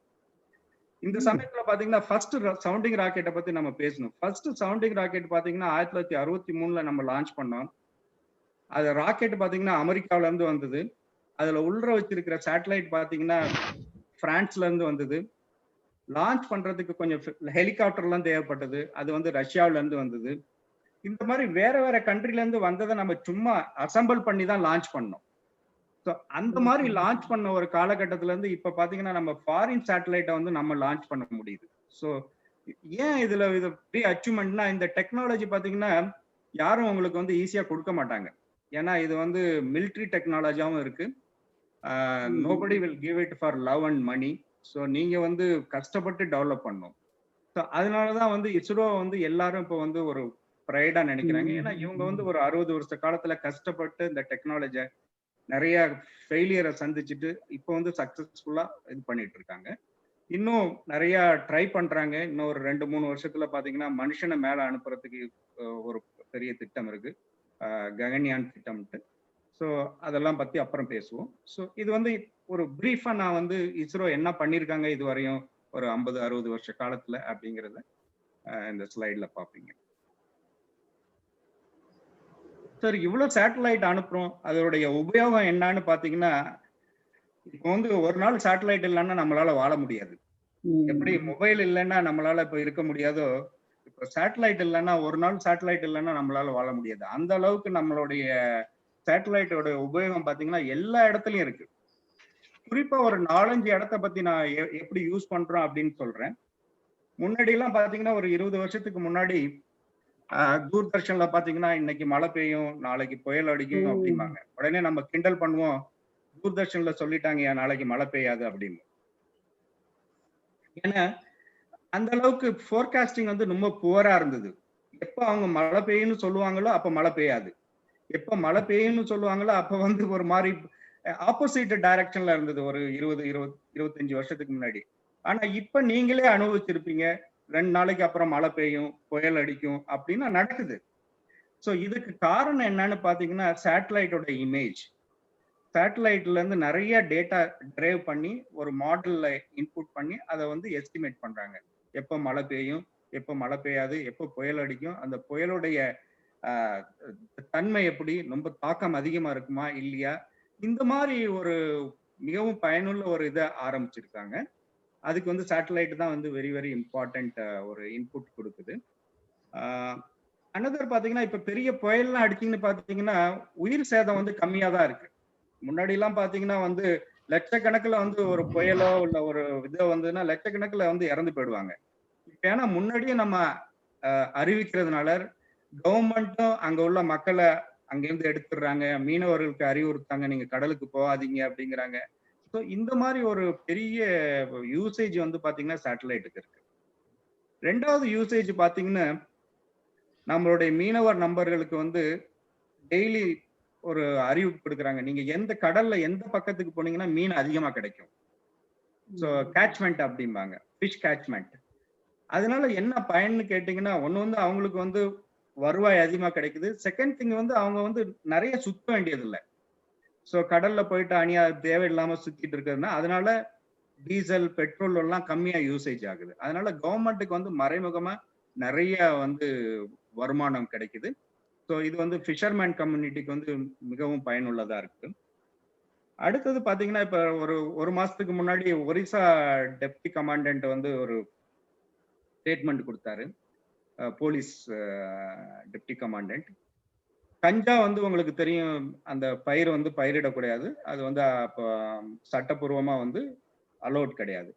இந்த சமயத்துல பாத்தீங்கன்னா ஃபர்ஸ்ட் சவுண்டிங் ராக்கெட்டை பத்தி நம்ம பேசணும். ஃபர்ஸ்ட் சவுண்டிங் ராக்கெட் பாத்தீங்கன்னா 1963 நம்ம லான்ச் பண்ணோம். அது ராக்கெட் பாத்தீங்கன்னா அமெரிக்காவில இருந்து வந்தது. அதுல உள்ள வச்சிருக்கிற சேட்டலைட் பாத்தீங்கன்னா பிரான்ஸ்ல இருந்து வந்தது. லான்ச் பண்றதுக்கு கொஞ்சம் ஹெலிகாப்டர் எல்லாம் தேவைப்பட்டது. அது வந்து ரஷ்யாவில இருந்து வந்தது. இந்த மாதிரி வேற வேற கண்ட்ரில இருந்து வந்ததை நம்ம சும்மா அசம்பிள் பண்ணி தான் லான்ச் பண்ணோம். ஸோ அந்த மாதிரி லான்ச் பண்ண ஒரு காலகட்டத்துல இருந்து இப்ப பாத்தீங்கன்னா நம்ம ஃபாரின் சேட்டலைட்டை வந்து நம்ம லான்ச் பண்ண முடியுது. ஸோ ஏன் இதுல இது பெரிய அச்சீவ்மெண்ட்னா, இந்த டெக்னாலஜி பாத்தீங்கன்னா யாரும் உங்களுக்கு வந்து ஈஸியா கொடுக்க மாட்டாங்க. ஏன்னா இது வந்து மிலிட்ரி டெக்னாலஜியாவும் இருக்கு. Nobody will give it for love and money. So நீங்க வந்து கஷ்டப்பட்டு டெவலப் பண்ணும். ஸோ அதனாலதான் வந்து இஸ்ரோ வந்து எல்லாரும் இப்போ வந்து ஒரு ப்ரைடா நினைக்கிறாங்க. ஏன்னா இவங்க வந்து ஒரு 60 வருஷ காலத்துல கஷ்டப்பட்டு இந்த டெக்னாலஜி நிறைய ஃபெயிலியரை சந்திச்சுட்டு இப்போ வந்து சக்சஸ்ஃபுல்லா இது பண்ணிட்டு இருக்காங்க. இன்னும் நிறைய ட்ரை பண்றாங்க. இன்னும் ஒரு 2-3 வருஷத்துல பாத்தீங்கன்னா மனுஷனை மேல அனுப்புறதுக்கு ஒரு பெரிய திட்டம் இருக்கு, ககன்யான் திட்டம்ட்டு. ஸோ அதெல்லாம் பத்தி அப்புறம் பேசுவோம். ஸோ இது வந்து ஒரு பிரீஃபா நான் வந்து இஸ்ரோ என்ன பண்ணிருக்காங்க இதுவரையும் ஒரு 50-60 வருஷ காலத்துல அப்படிங்கறத இந்த ஸ்லைட்ல பாப்பீங்க. சார் இவ்வளவு சேட்டலைட் அனுப்புறோம், அதோடைய உபயோகம் என்னன்னு பாத்தீங்கன்னா, இப்போ வந்து ஒரு நாள் சேட்டலைட் இல்லைன்னா நம்மளால வாழ முடியாது. எப்படி மொபைல் இல்லைன்னா நம்மளால இப்ப இருக்க முடியாதோ, இப்ப சேட்டலைட் இல்லைன்னா ஒரு நாள் சேட்டலைட் இல்லைன்னா நம்மளால வாழ முடியாது. அந்த அளவுக்கு நம்மளுடைய சேட்டலைட்டோட உபயோகம் பாத்தீங்கன்னா எல்லா இடத்துலயும் இருக்கு. குறிப்பா ஒரு 4-5 இடத்த பத்தி நான் எப்படி யூஸ் பண்றோம் அப்படின்னு சொல்றேன். முன்னாடி எல்லாம் பாத்தீங்கன்னா ஒரு 20 வருஷத்துக்கு முன்னாடி தூர்தர்ஷன்ல பாத்தீங்கன்னா இன்னைக்கு மழை பெய்யும், நாளைக்கு புயல் அடிக்கும் அப்படிம்பாங்க. உடனே நம்ம கிண்டல் பண்ணுவோம், தூர்தர்ஷன்ல சொல்லிட்டாங்க நாளைக்கு மழை பெய்யாது அப்படின்னு. ஏன்னா அந்த அளவுக்கு ஃபோர்காஸ்டிங் வந்து ரொம்ப புவரா இருந்தது. எப்ப அவங்க மழை பெய்யும்னு சொல்லுவாங்களோ அப்ப மழை பெய்யாது, எப்ப மழை பெய்யும்னு சொல்லுவாங்களோ அப்ப வந்து ஒரு மாதிரி ஆப்போசிட் டைரக்ஷன்ல இருந்தது ஒரு 20-25 வருஷத்துக்கு முன்னாடி. ஆனா இப்ப நீங்களே அனுபவிச்சிருப்பீங்க, 2 நாளைக்கு அப்புறம் மழை பெய்யும், புயல் அடிக்கும் அப்படின்னா நடக்குது. ஸோ இதுக்கு காரணம் என்னன்னு பாத்தீங்கன்னா சேட்டலைட்டோட இமேஜ். சேட்டலைட்ல இருந்து நிறைய டேட்டா டிரைவ் பண்ணி ஒரு மாடல்ல இன்புட் பண்ணி அதை வந்து எஸ்டிமேட் பண்றாங்க. எப்போ மழை பெய்யும், எப்போ மழை பெய்யாது, எப்போ புயல் அடிக்கும், அந்த புயலுடைய தன்மை எப்படி, ரொம்ப தாக்கம் அதிகமா இருக்குமா இல்லையா, இந்த மாதிரி ஒரு மிகவும் பயனுள்ள ஒரு இதை ஆரம்பிச்சிருக்காங்க. அதுக்கு வந்து சேட்டலைட் தான் வந்து வெரி வெரி இம்பார்ட்டன்ட் ஒரு இன்புட் கொடுக்குது. அனதர் பாத்தீங்கன்னா இப்ப பெரிய புயல்லாம் அடிச்சிங்கன்னு பாத்தீங்கன்னா உயிர் சேதம் வந்து கம்மியா தான் இருக்கு. முன்னாடி எல்லாம் பாத்தீங்கன்னா வந்து லட்சக்கணக்கில் வந்து ஒரு புயலோ இல்ல ஒரு இதோ வந்துன்னா லட்சக்கணக்கில் வந்து இறந்து போயிடுவாங்க. இப்ப ஏன்னா முன்னாடியே நம்ம அறிவிக்கிறதுனால கவர்மெண்ட்டும் அங்க உள்ள மக்களை அங்கிருந்து எடுத்துடுறாங்க, மீனவர்களுக்கு அறிவுறுத்தாங்க, நீங்க கடலுக்கு போகாதீங்க அப்படிங்கிறாங்க. ஸோ இந்த மாதிரி ஒரு பெரிய யூசேஜ் வந்து பாத்தீங்கன்னா சேட்டலைட்டுக்கு இருக்கு. ரெண்டாவது யூசேஜ் பாத்தீங்கன்னா நம்மளுடைய மீனவர் நண்பர்களுக்கு வந்து டெய்லி ஒரு அறிவிப்பு கொடுக்குறாங்க. நீங்க எந்த கடல்ல எந்த பக்கத்துக்கு போனீங்கன்னா மீன் அதிகமா கிடைக்கும். ஸோ கேட்ச்மெண்ட் அப்படிம்பாங்க, ஃபிஷ் கேட்ச்மெண்ட். அதனால என்ன பயன்னு கேட்டீங்கன்னா, ஒண்ணு வந்து அவங்களுக்கு வந்து வருவாய் அதிகமா கிடைக்குது. செகண்ட் திங் வந்து அவங்க வந்து நிறைய சுத்த வேண்டியது இல்லை. ஸோ கடல்ல போயிட்டு அணியா தேவையில்லாம சுத்திட்டு இருக்கிறதுனா அதனால டீசல் பெட்ரோல் எல்லாம் கம்மியா யூசேஜ் ஆகுது. அதனால கவர்மெண்ட்டுக்கு வந்து மறைமுகமா நிறைய வந்து வருமானம் கிடைக்குது. ஸோ இது வந்து ஃபிஷர்மேன் கம்யூனிட்டிக்கு வந்து மிகவும் பயனுள்ளதா இருக்கு. அடுத்தது பாத்தீங்கன்னா இப்ப ஒரு மாசத்துக்கு முன்னாடி ஒரிசா டெப்டி கமாண்டன்ட் வந்து ஒரு ஸ்டேட்மெண்ட் கொடுத்தாரு. Police deputy commandant. கஞ்சா வந்து உங்களுக்கு தெரியும், அந்த பயிர் வந்து பயிரிடக்கூடாது. அது வந்து சட்டப்பூர்வமா வந்து அலோட் கிடையாது.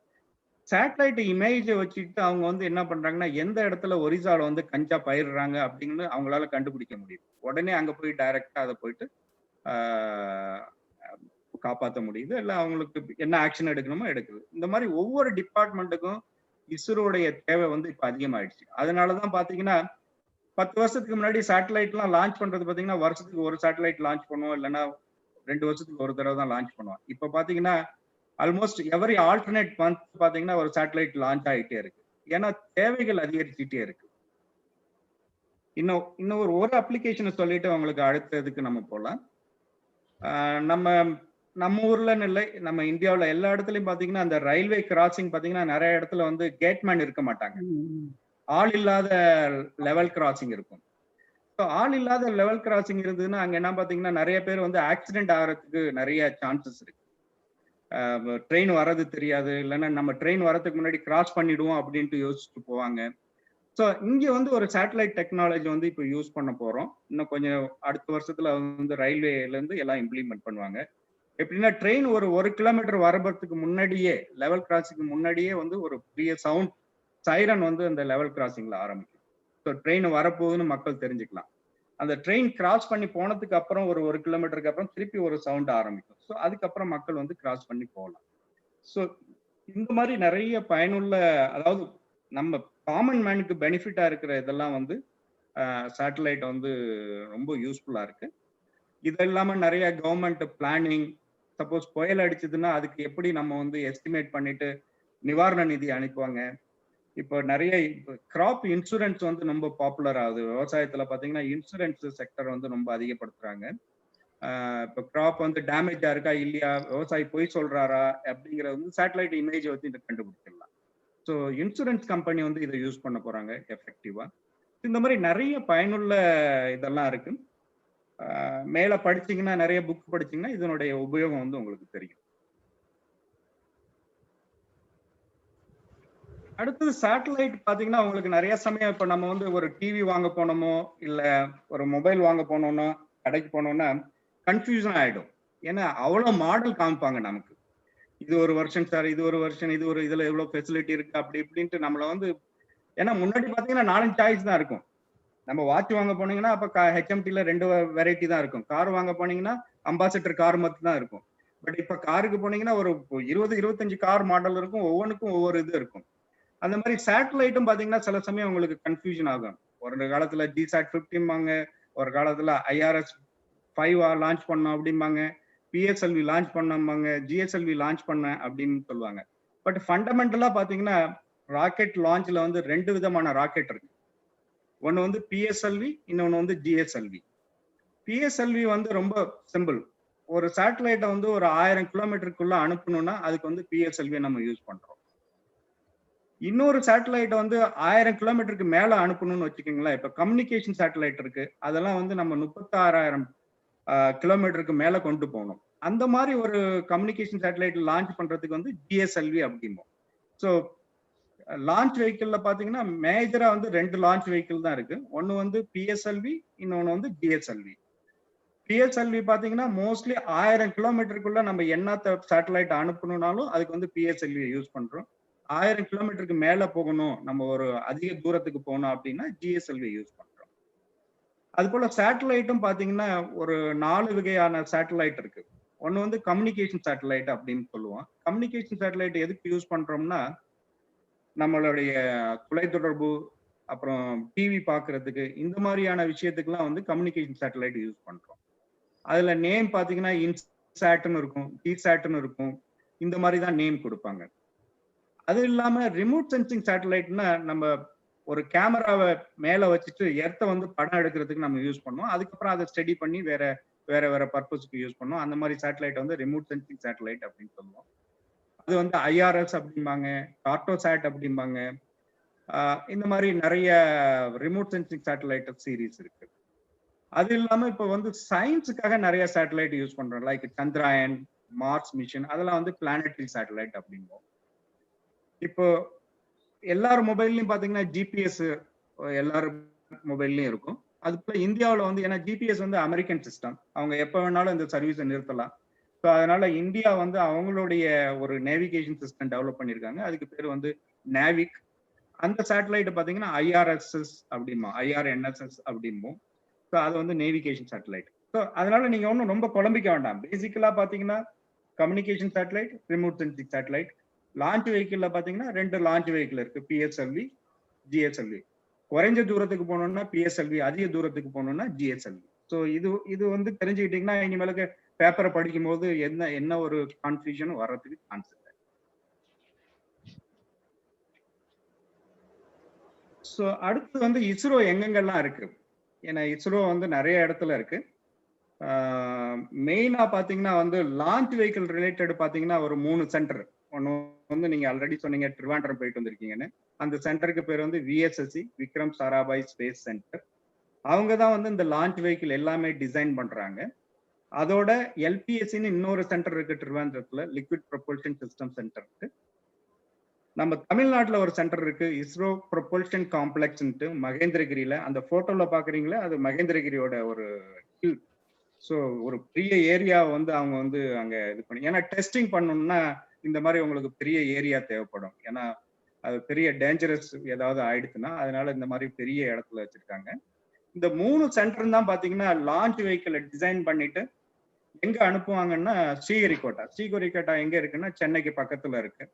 சேட்டலைட் இமேஜை வச்சுட்டு அவங்க வந்து என்ன பண்றாங்கன்னா, எந்த இடத்துல ஒரிசால வந்து கஞ்சா பயிரிடுறாங்க அப்படின்னு அவங்களால கண்டுபிடிக்க முடியுது. உடனே அங்க போய் டைரக்டா அதை போயிட்டு காப்பாற்ற முடியுது. இல்ல அவங்களுக்கு என்ன ஆக்ஷன் எடுக்கணுமோ எடுக்குது. இந்த மாதிரி ஒவ்வொரு டிபார்ட்மெண்ட்டுக்கும் இஸ்ரோடைய தேவை வந்து இப்ப அதிகமாயிடுச்சு. அதனாலதான் பாத்தீங்கன்னா 10 வருஷத்துக்கு முன்னாடி சேட்டலைட் எல்லாம் லான்ச் பண்றது பாத்தீங்கன்னா வருஷத்துக்கு ஒரு சேட்டலைட் லான்ச் பண்ணுவோம், இல்லைன்னா 2 வருஷத்துக்கு ஒரு தடவை தான் லான்ச் பண்ணுவோம். இப்ப பாத்தீங்கன்னா ஆல்மோஸ்ட் எவரி ஆல்டர்னேட் மந்த் பாத்தீங்கன்னா ஒரு சேட்டலைட் லான்ச் ஆகிட்டே இருக்கு. ஏன்னா தேவைகள் அதிகரிச்சுட்டே இருக்கு. இன்னும் ஒரு அப்ளிகேஷனை சொல்லிட்டு அவங்களுக்கு அடுத்ததுக்கு நம்ம போலாம். நம்ம ஊர்லன்னு இல்லை, நம்ம இந்தியாவில் எல்லா இடத்துலயும் பாத்தீங்கன்னா அந்த ரயில்வே கிராசிங் பாத்தீங்கன்னா நிறைய இடத்துல வந்து கேட்மேன் இருக்க மாட்டாங்க. ஆள் இல்லாத லெவல் கிராசிங் இருக்கும். ஆள் இல்லாத லெவல் கிராசிங் இருந்ததுன்னா அங்க என்ன பாத்தீங்கன்னா நிறைய பேர் வந்து ஆக்சிடென்ட் ஆகிறதுக்கு நிறைய சான்சஸ் இருக்கு. ட்ரெயின் வர்றது தெரியாது, இல்லைன்னா நம்ம ட்ரெயின் வரதுக்கு முன்னாடி கிராஸ் பண்ணிடுவோம் அப்படின்ட்டு யோசிச்சுட்டு போவாங்க. ஸோ இங்க வந்து ஒரு சேட்டலைட் டெக்னாலஜி வந்து இப்போ யூஸ் பண்ண போறோம். இன்னும் கொஞ்சம் அடுத்த வருஷத்துல வந்து ரயில்வேல இருந்து எல்லாம் இம்ப்ளிமெண்ட் பண்ணுவாங்க. எப்படின்னா ட்ரெயின் ஒரு கிலோமீட்டர் வரதுக்கு முன்னாடியே, லெவல் கிராசிங்க்கு முன்னாடியே வந்து ஒரு பெரிய சவுண்ட் சைரன் வந்து அந்த லெவல் கிராசிங்ல ஆரம்பிக்கும். ஸோ ட்ரெயின் வரப்போகுதுன்னு மக்கள் தெரிஞ்சுக்கலாம். அந்த ட்ரெயின் கிராஸ் பண்ணி போனதுக்கு அப்புறம் ஒரு கிலோமீட்டருக்கு அப்புறம் திருப்பி ஒரு சவுண்ட் ஆரம்பிக்கும். ஸோ அதுக்கப்புறம் மக்கள் வந்து கிராஸ் பண்ணி போகலாம். ஸோ இந்த மாதிரி நிறைய பயனுள்ள, அதாவது நம்ம காமன் மேனுக்கு பெனிஃபிட்டா இருக்கிற இதெல்லாம் வந்து சேட்டலைட் வந்து ரொம்ப யூஸ்ஃபுல்லா இருக்கு. இது இல்லாம நிறைய கவர்மெண்ட் பிளானிங், சப்போஸ் புயல் அடிச்சதுன்னா அதுக்கு எப்படி நம்ம வந்து எஸ்டிமேட் பண்ணிட்டு நிவாரண நிதி அனுப்புவாங்க. இப்போ நிறைய கிராப் இன்சூரன்ஸ் வந்து ரொம்ப பாப்புலர் ஆகுது. விவசாயத்துல பாத்தீங்கன்னா இன்சூரன்ஸ் செக்டர் வந்து ரொம்ப அதிகப்படுத்துறாங்க. இப்போ கிராப் வந்து டேமேஜா இருக்கா இல்லையா, விவசாயி பொய் சொல்றாரா அப்படிங்கறது வந்து சேட்டலைட் இமேஜ் வச்சு இதை கண்டுபிடிச்சிடலாம். ஸோ இன்சூரன்ஸ் கம்பெனி வந்து இதை யூஸ் பண்ண போறாங்க எஃபெக்டிவா. இந்த மாதிரி நிறைய பயனுள்ள இதெல்லாம் இருக்கு. மேல படிச்சீங்கன்னா, நிறைய புக் படிச்சீங்கன்னா இதனுடைய உபயோகம் வந்து உங்களுக்கு தெரியும். அடுத்தது சேட்டலைட் பாத்தீங்கன்னா உங்களுக்கு நிறைய சமயம் இப்ப நம்ம வந்து ஒரு டிவி வாங்க போனோமோ இல்ல ஒரு மொபைல் வாங்க போனோம்னா கடைக்கு போனோம்னா கன்ஃபியூஷன் ஆயிடும். ஏன்னா அவ்வளவு மாடல் காமிப்பாங்க நமக்கு. இது ஒரு வருஷன் சார், இது ஒரு வருஷன், இது ஒரு இதுல எவ்வளவு ஃபெசிலிட்டி இருக்கு அப்படி இப்படின்ட்டு நம்மள வந்து, ஏன்னா முன்னாடி பாத்தீங்கன்னா 4 சாய்ஸ் தான் இருக்கும். நம்ம வாட்ச் வாங்க போனீங்கன்னா அப்ப ஹெச்எம்டில 2 வெரைட்டி தான் இருக்கும். கார் வாங்க போனீங்கன்னா அம்பாசிடர் கார் மட்டும் தான் இருக்கும். பட் இப்ப காருக்கு போனீங்கன்னா ஒரு 20-25 கார் மாடல் இருக்கும். ஒவ்வொன்றுக்கும் ஒவ்வொரு இது இருக்கும். அந்த மாதிரி சேட்டலைட்டும் பாத்தீங்கன்னா சில சமயம் உங்களுக்கு கன்ஃபியூஷன் ஆகும். ஒரு காலத்துல GSAT 15 ஒரு காலத்துல IRS 5 லான்ச் பண்ணோம் அப்படிம்பாங்க, PSLV லான்ச் பண்ணாங்க, GSLV லான்ச் பண்ண அப்படின்னு சொல்லுவாங்க. பட் ஃபண்டமெண்டலா பாத்தீங்கன்னா ராக்கெட் லான்ச்ல வந்து 2 விதமான ராக்கெட் இருக்கு. ஒன்னு வந்து PSLV, இன்னொன்னு வந்து GSLV. PSLV வந்து ரொம்ப சிம்பிள். ஒரு சேட்டலைட்டை வந்து ஒரு 1000 கிலோமீட்டருக்குள்ள அனுப்பணும்னா அதுக்கு வந்து PSLV நம்ம யூஸ் பண்றோம். இன்னொரு சேட்டலைட்டை வந்து 1000 கிலோமீட்டருக்கு மேல அனுப்பணும்னு வச்சுக்கோங்களேன். இப்ப கம்யூனிகேஷன் சேட்டலைட் இருக்கு, அதெல்லாம் வந்து நம்ம 36,000 கிலோமீட்டருக்கு மேல கொண்டு போகணும். அந்த மாதிரி ஒரு கம்யூனிகேஷன் சேட்டலைட் லான்ச் பண்றதுக்கு வந்து GSLV அப்படிம்போம். ஸோ லான்ச் வெஹிக்கிள்ல பாத்தீங்கன்னா மேஜரா வந்து 2 லான்ச் வெஹிக்கிள் தான் இருக்கு. ஒன்னு வந்து PSLV, இன்னொன்னு வந்து GSLV. PSLV பாத்தீங்கன்னா மோஸ்ட்லி 1000 கிலோமீட்டருக்குள்ள நம்ம என்ன சேட்டலைட் அனுப்பணும்னாலும் அதுக்கு வந்து PSLV யூஸ் பண்றோம். 1000 கிலோமீட்டருக்கு மேல போகணும், நம்ம ஒரு அதிக தூரத்துக்கு போகணும் அப்படின்னா GSLV யூஸ் பண்றோம். அது போல சேட்டலைட்டும் பாத்தீங்கன்னா ஒரு 4 வகையான சேட்டலைட் இருக்கு. ஒன்று வந்து கம்யூனிகேஷன் சேட்டலைட் அப்படின்னு சொல்லுவோம். கம்யூனிகேஷன் சேட்டலைட் எதுக்கு யூஸ் பண்றோம்னா, நம்மளுடைய தொலைத்தொடர்பு, அப்புறம் டிவி பார்க்கறதுக்கு, இந்த மாதிரியான விஷயத்துக்குலாம் வந்து கம்யூனிகேஷன் சேட்டலைட் யூஸ் பண்றோம். அதுல நேம் பாத்தீங்கன்னா இன்சாட்னு இருக்கும், டிசாட்னு இருக்கும். இந்த மாதிரி தான் நேம் கொடுப்பாங்க. அது இல்லாம ரிமோட் சென்சிங் சேட்டலைட்னா நம்ம ஒரு கேமராவை மேல வச்சுட்டு எர்த்த வந்து படம் எடுக்கிறதுக்கு நம்ம யூஸ் பண்ணுவோம். அதுக்கப்புறம் அதை ஸ்டடி பண்ணி வேற வேற வேற பர்பஸ்க்கு யூஸ் பண்ணுவோம். அந்த மாதிரி சேட்டலைட் வந்து ரிமோட் சென்சிங் சேட்டலைட் அப்படின்னு சொல்லுவோம். அது வந்து ஐஆர்எஸ் அப்படிம்பாங்க, கார்டோசாட் அப்படிம்பாங்க. இந்த மாதிரி நிறைய ரிமோட் சென்சிங் சேட்டலைட் சீரீஸ் இருக்கு. அது இல்லாம இப்ப வந்து சயின்ஸுக்காக நிறைய சேட்டலைட் யூஸ் பண்றோம். லைக் சந்திராயன், மார்ஸ் மிஷன், அதெல்லாம் வந்து பிளானட்டரி சேட்டலைட் அப்படிம்போம். இப்போ எல்லார் மொபைல்லையும் பாத்தீங்கன்னா ஜிபிஎஸ் எல்லார் மொபைல்லையும் இருக்கும். அது போல இந்தியாவில் வந்து ஏன்னா ஜிபிஎஸ் வந்து அமெரிக்கன் சிஸ்டம், அவங்க எப்ப வேணாலும் இந்த சர்வீஸை நிறுத்தலாம். ஸோ அதனால இந்தியா வந்து அவங்களுடைய ஒரு நேவிகேஷன் சிஸ்டம் டெவலப் பண்ணியிருக்காங்க. அதுக்கு பேர் வந்து நேவிக். அந்த சேட்டலைட் பாத்தீங்கன்னா ஐஆர்எஸ்எஸ் அப்படிமா, ஐஆர்என்எஸ்எஸ் அப்படிம்போம். ஸோ அது வந்து நேவிகேஷன் சேட்டலைட். ஸோ அதனால நீங்க ஒன்றும் ரொம்ப குழம்பிக்க வேண்டாம். பேசிக்கலா பாத்தீங்கன்னா communication satellite, remote sensing satellite. Launch வெஹிக்கிள்ல பாத்தீங்கன்னா 2 லான்ச் வெஹிக்கிள் இருக்கு, பிஎஸ்எல்வி, ஜிஎஸ்எல்வி. குறைஞ்ச தூரத்துக்கு போனோம்னா பிஎஸ்எல்வி, அதிக தூரத்துக்கு போனோம்னா ஜிஎஸ்எல்வி. ஸோ இது வந்து தெரிஞ்சுக்கிட்டீங்கன்னா இனிமேலுக்கு பேப்பரை படிக்கும் போது என்ன ஒரு கன்ஃபியூஷனும் வர்றதுக்கு சான்ஸ் இல்லை. ஸோ அடுத்து வந்து இஸ்ரோ எங்கெங்கெல்லாம் இருக்கு, ஏன்னா இஸ்ரோ வந்து நிறைய இடத்துல இருக்கு. மெயினா பாத்தீங்கன்னா வந்து லான்ச் வெஹிக்கிள் ரிலேட்டட் பாத்தீங்கன்னா ஒரு 3 சென்டர். ஒன்று வந்து நீங்க ஆல்ரெடி சொன்னீங்க ட்ரிவாண்ட்ரம் போயிட்டு வந்திருக்கீங்கன்னு. அந்த சென்டருக்கு பேர் வந்து VSSC, Vikram Sarabhai space centre. அவங்க தான் வந்து இந்த லான்ச் வெஹிக்கிள் எல்லாமே டிசைன் பண்றாங்க. அதோட எல்பிஎஸ்சின்னு இன்னொரு சென்டர் இருக்கு ட்ரிவாண்ட்ரத்துல, லிக்விட் ப்ரொபல்ஷன் சிஸ்டம் சென்டர் இருக்கு. நம்ம தமிழ்நாட்டுல ஒரு சென்டர் இருக்கு, இஸ்ரோ ப்ரொபல்ஷன் காம்ப்ளெக்ஸ்ன்ட்டு மகேந்திரகிரியில. அந்த போட்டோல பாக்குறீங்களா, அது மகேந்திரகிரியோட ஒரு ஹில். ஸோ ஒரு பெரிய ஏரியா வந்து அவங்க வந்து அங்க இது பண்ணி, ஏன்னா டெஸ்டிங் பண்ணணும்னா இந்த மாதிரி உங்களுக்கு பெரிய ஏரியா தேவைப்படும். ஏன்னா அது பெரிய டேஞ்சரஸ் ஏதாவது ஆயிடுச்சுன்னா, அதனால இந்த மாதிரி பெரிய இடத்துல வச்சிருக்காங்க. இந்த 3 சென்டர் தான் பாத்தீங்கன்னா லான்ச் வெஹிக்கிளை டிசைன் பண்ணிட்டு எங்க அனுப்புவாங்கன்னா ஸ்ரீஹரிகோட்டா. ஸ்ரீஹரிகோட்டா எங்க இருக்குன்னா சென்னைக்கு பக்கத்துல இருக்கு.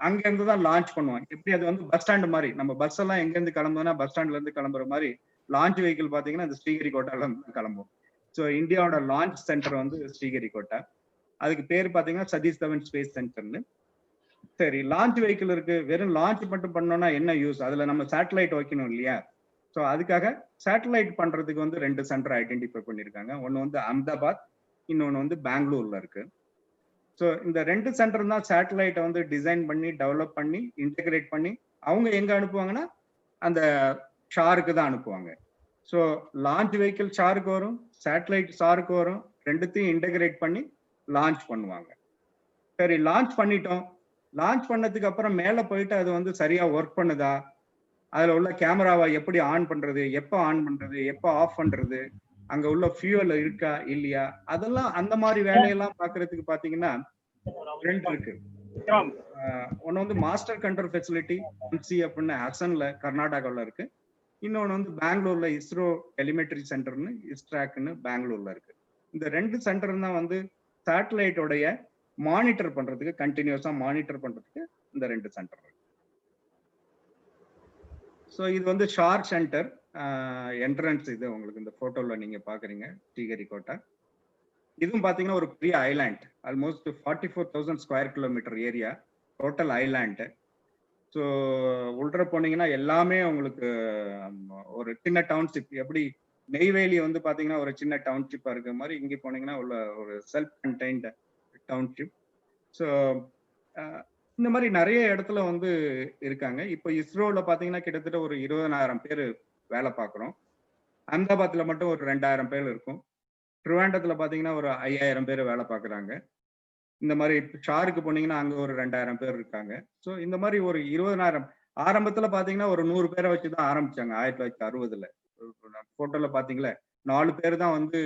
அங்க இருந்து தான் லான்ச் பண்ணுவாங்க. எப்படி அது வந்து பஸ் ஸ்டாண்ட் மாதிரி, நம்ம பஸ் எல்லாம் எங்க இருந்து கிளம்புனா பஸ் ஸ்டாண்ட்ல இருந்து கிளம்புற மாதிரி லான்ச் வெஹிக்கிள் பாத்தீங்கன்னா இந்த ஸ்ரீஹரிகோட்டால இருந்து கிளம்பும். ஸோ இந்தியாவோட லான்ச் சென்டர் வந்து ஸ்ரீஹரிகோட்டா. அதுக்கு பேர் பாத்தீங்கன்னா சதீஷ் தவன் ஸ்பேஸ் சென்டர்னு. சரி, லான்ச் வெஹிக்கிள் இருக்கு, வெறும் லான்ச் மட்டும் பண்ணோம்னா என்ன யூஸ், அதுல நம்ம சேட்டலைட் வைக்கணும் இல்லையா? ஸோ அதுக்காக சேட்டலைட் பண்றதுக்கு வந்து 2 சென்டர் ஐடென்டிஃபை பண்ணிருக்காங்க. ஒன்னு வந்து அஹமதாபாத், இன்னொன்னு வந்து பெங்களூர்ல இருக்கு. ஸோ இந்த 2 சென்டர் தான் சேட்டலைட்டை வந்து டிசைன் பண்ணி டெவலப் பண்ணி இன்டெகிரேட் பண்ணி அவங்க எங்க அனுப்புவாங்கன்னா அந்த ஷாருக்கு தான் அனுப்புவாங்க. ஸோ லான்ச் வெஹிக்கிள் ஷாருக்கு வரும், சேட்டலைட் ஷாருக்கு வரும், ரெண்டுத்தையும் இன்டெகிரேட் பண்ணி லான்ச் பண்ணுவாங்க. சரி, லான்ச் பண்ணிட்டோம். லான்ச் பண்ணதுக்கு அப்புறம் மேல போயிட்டு அது வந்து சரியா ஒர்க் பண்ணுதா, அதுல உள்ள கேமராவை எப்படி ஆன் பண்றது, எப்போ ஆன் பண்றது, எப்போ ஆஃப் பண்றது, அங்க உள்ள ஃபியூவல் இருக்கா இல்லையா, அதெல்லாம் அந்த மாதிரி வேலையெல்லாம் பாக்குறதுக்கு பாத்தீங்கன்னா 2 இருக்கு. ஒன்னு வந்து மாஸ்டர் கண்ட்ரோல் ஃபெசிலிட்டி அப்படின்னு ஹசன்ல கர்நாடகாவில் இருக்கு. இன்னொன்னு வந்து பெங்களூர்ல இஸ்ரோ டெலிமெட்ரி சென்டர்னு இஸ்ட்ராக்னு பெங்களூர்ல இருக்கு. இந்த 2 சென்டர் தான் வந்து சேட்டலைட்டோடைய மானிட்டர் பண்றதுக்கு, கண்டினியூஸா மானிட்டர் பண்றதுக்கு இந்த 2 சென்டர் இருக்கு. ஸோ இது வந்து ஷார்க் சென்டர் என்ட்ரன்ஸ். இது உங்களுக்கு இந்த போட்டோல நீங்க பாக்குறீங்க ஸ்ரீஹரிகோட்டா. இதுவும் பாத்தீங்கன்னா ஒரு பெரிய island, almost 44,000 square kilometre area total island. So உள்ள போனீங்கன்னா எல்லாமே உங்களுக்கு ஒரு சின்ன டவுன்ஷிப். எப்படி நெய்வேலி வந்து பாத்தீங்கன்னா ஒரு சின்ன டவுன்ஷிப்பா இருக்கிற மாதிரி இங்க போனீங்கன்னா உள்ள ஒரு செல்ஃப் கண்டெய்ன்ட் டவுன்ஷிப். ஸோ இந்த மாதிரி நிறைய இடத்துல வந்து இருக்காங்க. இப்போ இஸ்ரோல பாத்தீங்கன்னா கிட்டத்தட்ட ஒரு 20,000 பேர் வேலை பார்க்குறோம். அஹமதாபாத்ல மட்டும் ஒரு 2,000 பேர் இருக்கும். ட்ரிவாண்டத்துல பாத்தீங்கன்னா ஒரு 5,000 பேர் வேலை பார்க்குறாங்க. இந்த மாதிரி ஷாருக்கு போனீங்கன்னா அங்க ஒரு 2,000 பேர் இருக்காங்க. ஸோ இந்த மாதிரி ஒரு 20,000. ஆரம்பத்துல பாத்தீங்கன்னா ஒரு 100 பேரை வச்சுதான் ஆரம்பிச்சாங்க 1960ல. போட்டோல பாத்தீங்களா 4 பேர் தான் வந்து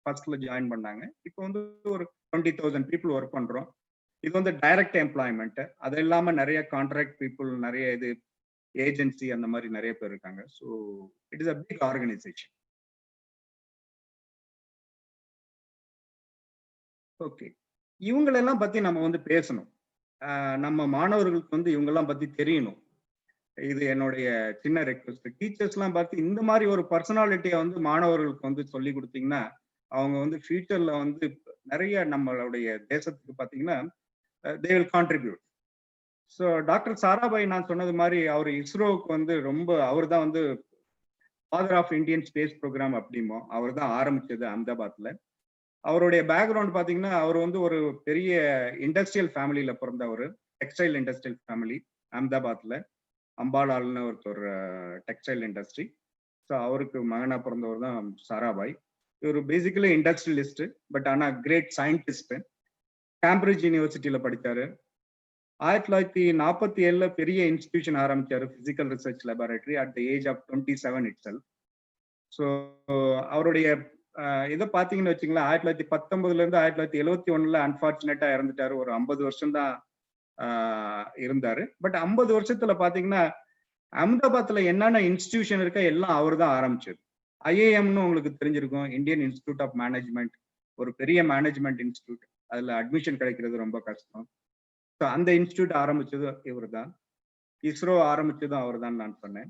ஃபர்ஸ்ட்ல ஜாயின் பண்ணாங்க. இப்போ வந்து ஒரு 20,000 பீப்புள் ஒர்க் பண்றோம். இது வந்து டைரக்ட் எம்ப்ளாய்மெண்ட். அது இல்லாம நிறைய கான்ட்ராக்ட் பீப்புள், நிறைய இது ஏஜென்சி, அந்த மாதிரி நிறைய பேர் இருக்காங்க. So it is a big organisation. Okay. இவங்களெல்லாம் பத்தி நம்ம வந்து பேசணும். நம்ம மாணவர்களுக்கு வந்து இவங்கெல்லாம் பத்தி தெரியணும். இது என்னுடைய சின்ன ரெக்வெஸ்ட். டீச்சர்ஸ்லாம் பார்த்து இந்த மாதிரி ஒரு பர்சனாலிட்டிய வந்து மாணவர்களுக்கு வந்து சொல்லிக் குடுத்தீங்கன்னா, அவங்க வந்து ஃபியூச்சர்ல வந்து நிறைய நம்மளுடைய தேசத்துக்கு பார்த்தீங்கன்னா, they will contribute. So doctor Sarabhai நான் சொன்னது மாதிரி அவர் இஸ்ரோவுக்கு வந்து ரொம்ப அவர் தான் வந்து father of Indian space programme அப்படிம்போம். அவர் தான் ஆரம்பிச்சது அஹமதாபாத்ல. அவருடைய பேக்ரவுண்ட் பார்த்தீங்கன்னா, அவர் வந்து ஒரு பெரிய இண்டஸ்ட்ரியல் ஃபேமிலியில பிறந்தவர். டெக்ஸ்டைல் இண்டஸ்ட்ரியல் ஃபேமிலி அஹமதாபாத்ல. அம்பாலால்னு ஒருத்தர் டெக்ஸ்டைல் இண்டஸ்ட்ரி. ஸோ அவருக்கு மகனா பிறந்தவர் தான் சாராபாய். இவர் பேசிக்கலி இண்டஸ்ட்ரியலிஸ்ட். பட் ஆனா கிரேட் சயின்டிஸ்ட். கேம்பிரிட்ஜ் யூனிவர்சிட்டியில படித்தாரு. 1947 பெரிய இன்ஸ்டிடியூஷன் ஆரம்பிச்சாரு, physical research laboratory at the age of 27 itself. So அவருடைய இதை பார்த்தீங்கன்னு வச்சுங்களேன், 1919 இருந்து 1971 அன்பார்ச்சுனேட்டா இறந்துட்டாரு. ஒரு 50 வருஷம் தான் இருந்தாரு. பட் 50 வருஷத்துல பாத்தீங்கன்னா அஹமதாபாத்ல என்னென்ன இன்ஸ்டிடியூஷன் இருக்க எல்லாம் அவர் தான் ஆரம்பிச்சது. ஐஏஎம்னு உங்களுக்கு தெரிஞ்சிருக்கும், இந்தியன் இன்ஸ்டிடியூட் ஆஃப் மேனேஜ்மெண்ட். ஒரு பெரிய மேனேஜ்மெண்ட் இன்ஸ்டிடியூட். அதுல அட்மிஷன் கிடைக்கிறது ரொம்ப கஷ்டம். ஸோ அந்த இன்ஸ்டிடியூட் ஆரம்பிச்சது இவர் தான். இஸ்ரோ ஆரம்பிச்சதும் அவர் தான் நான் சொன்னேன்.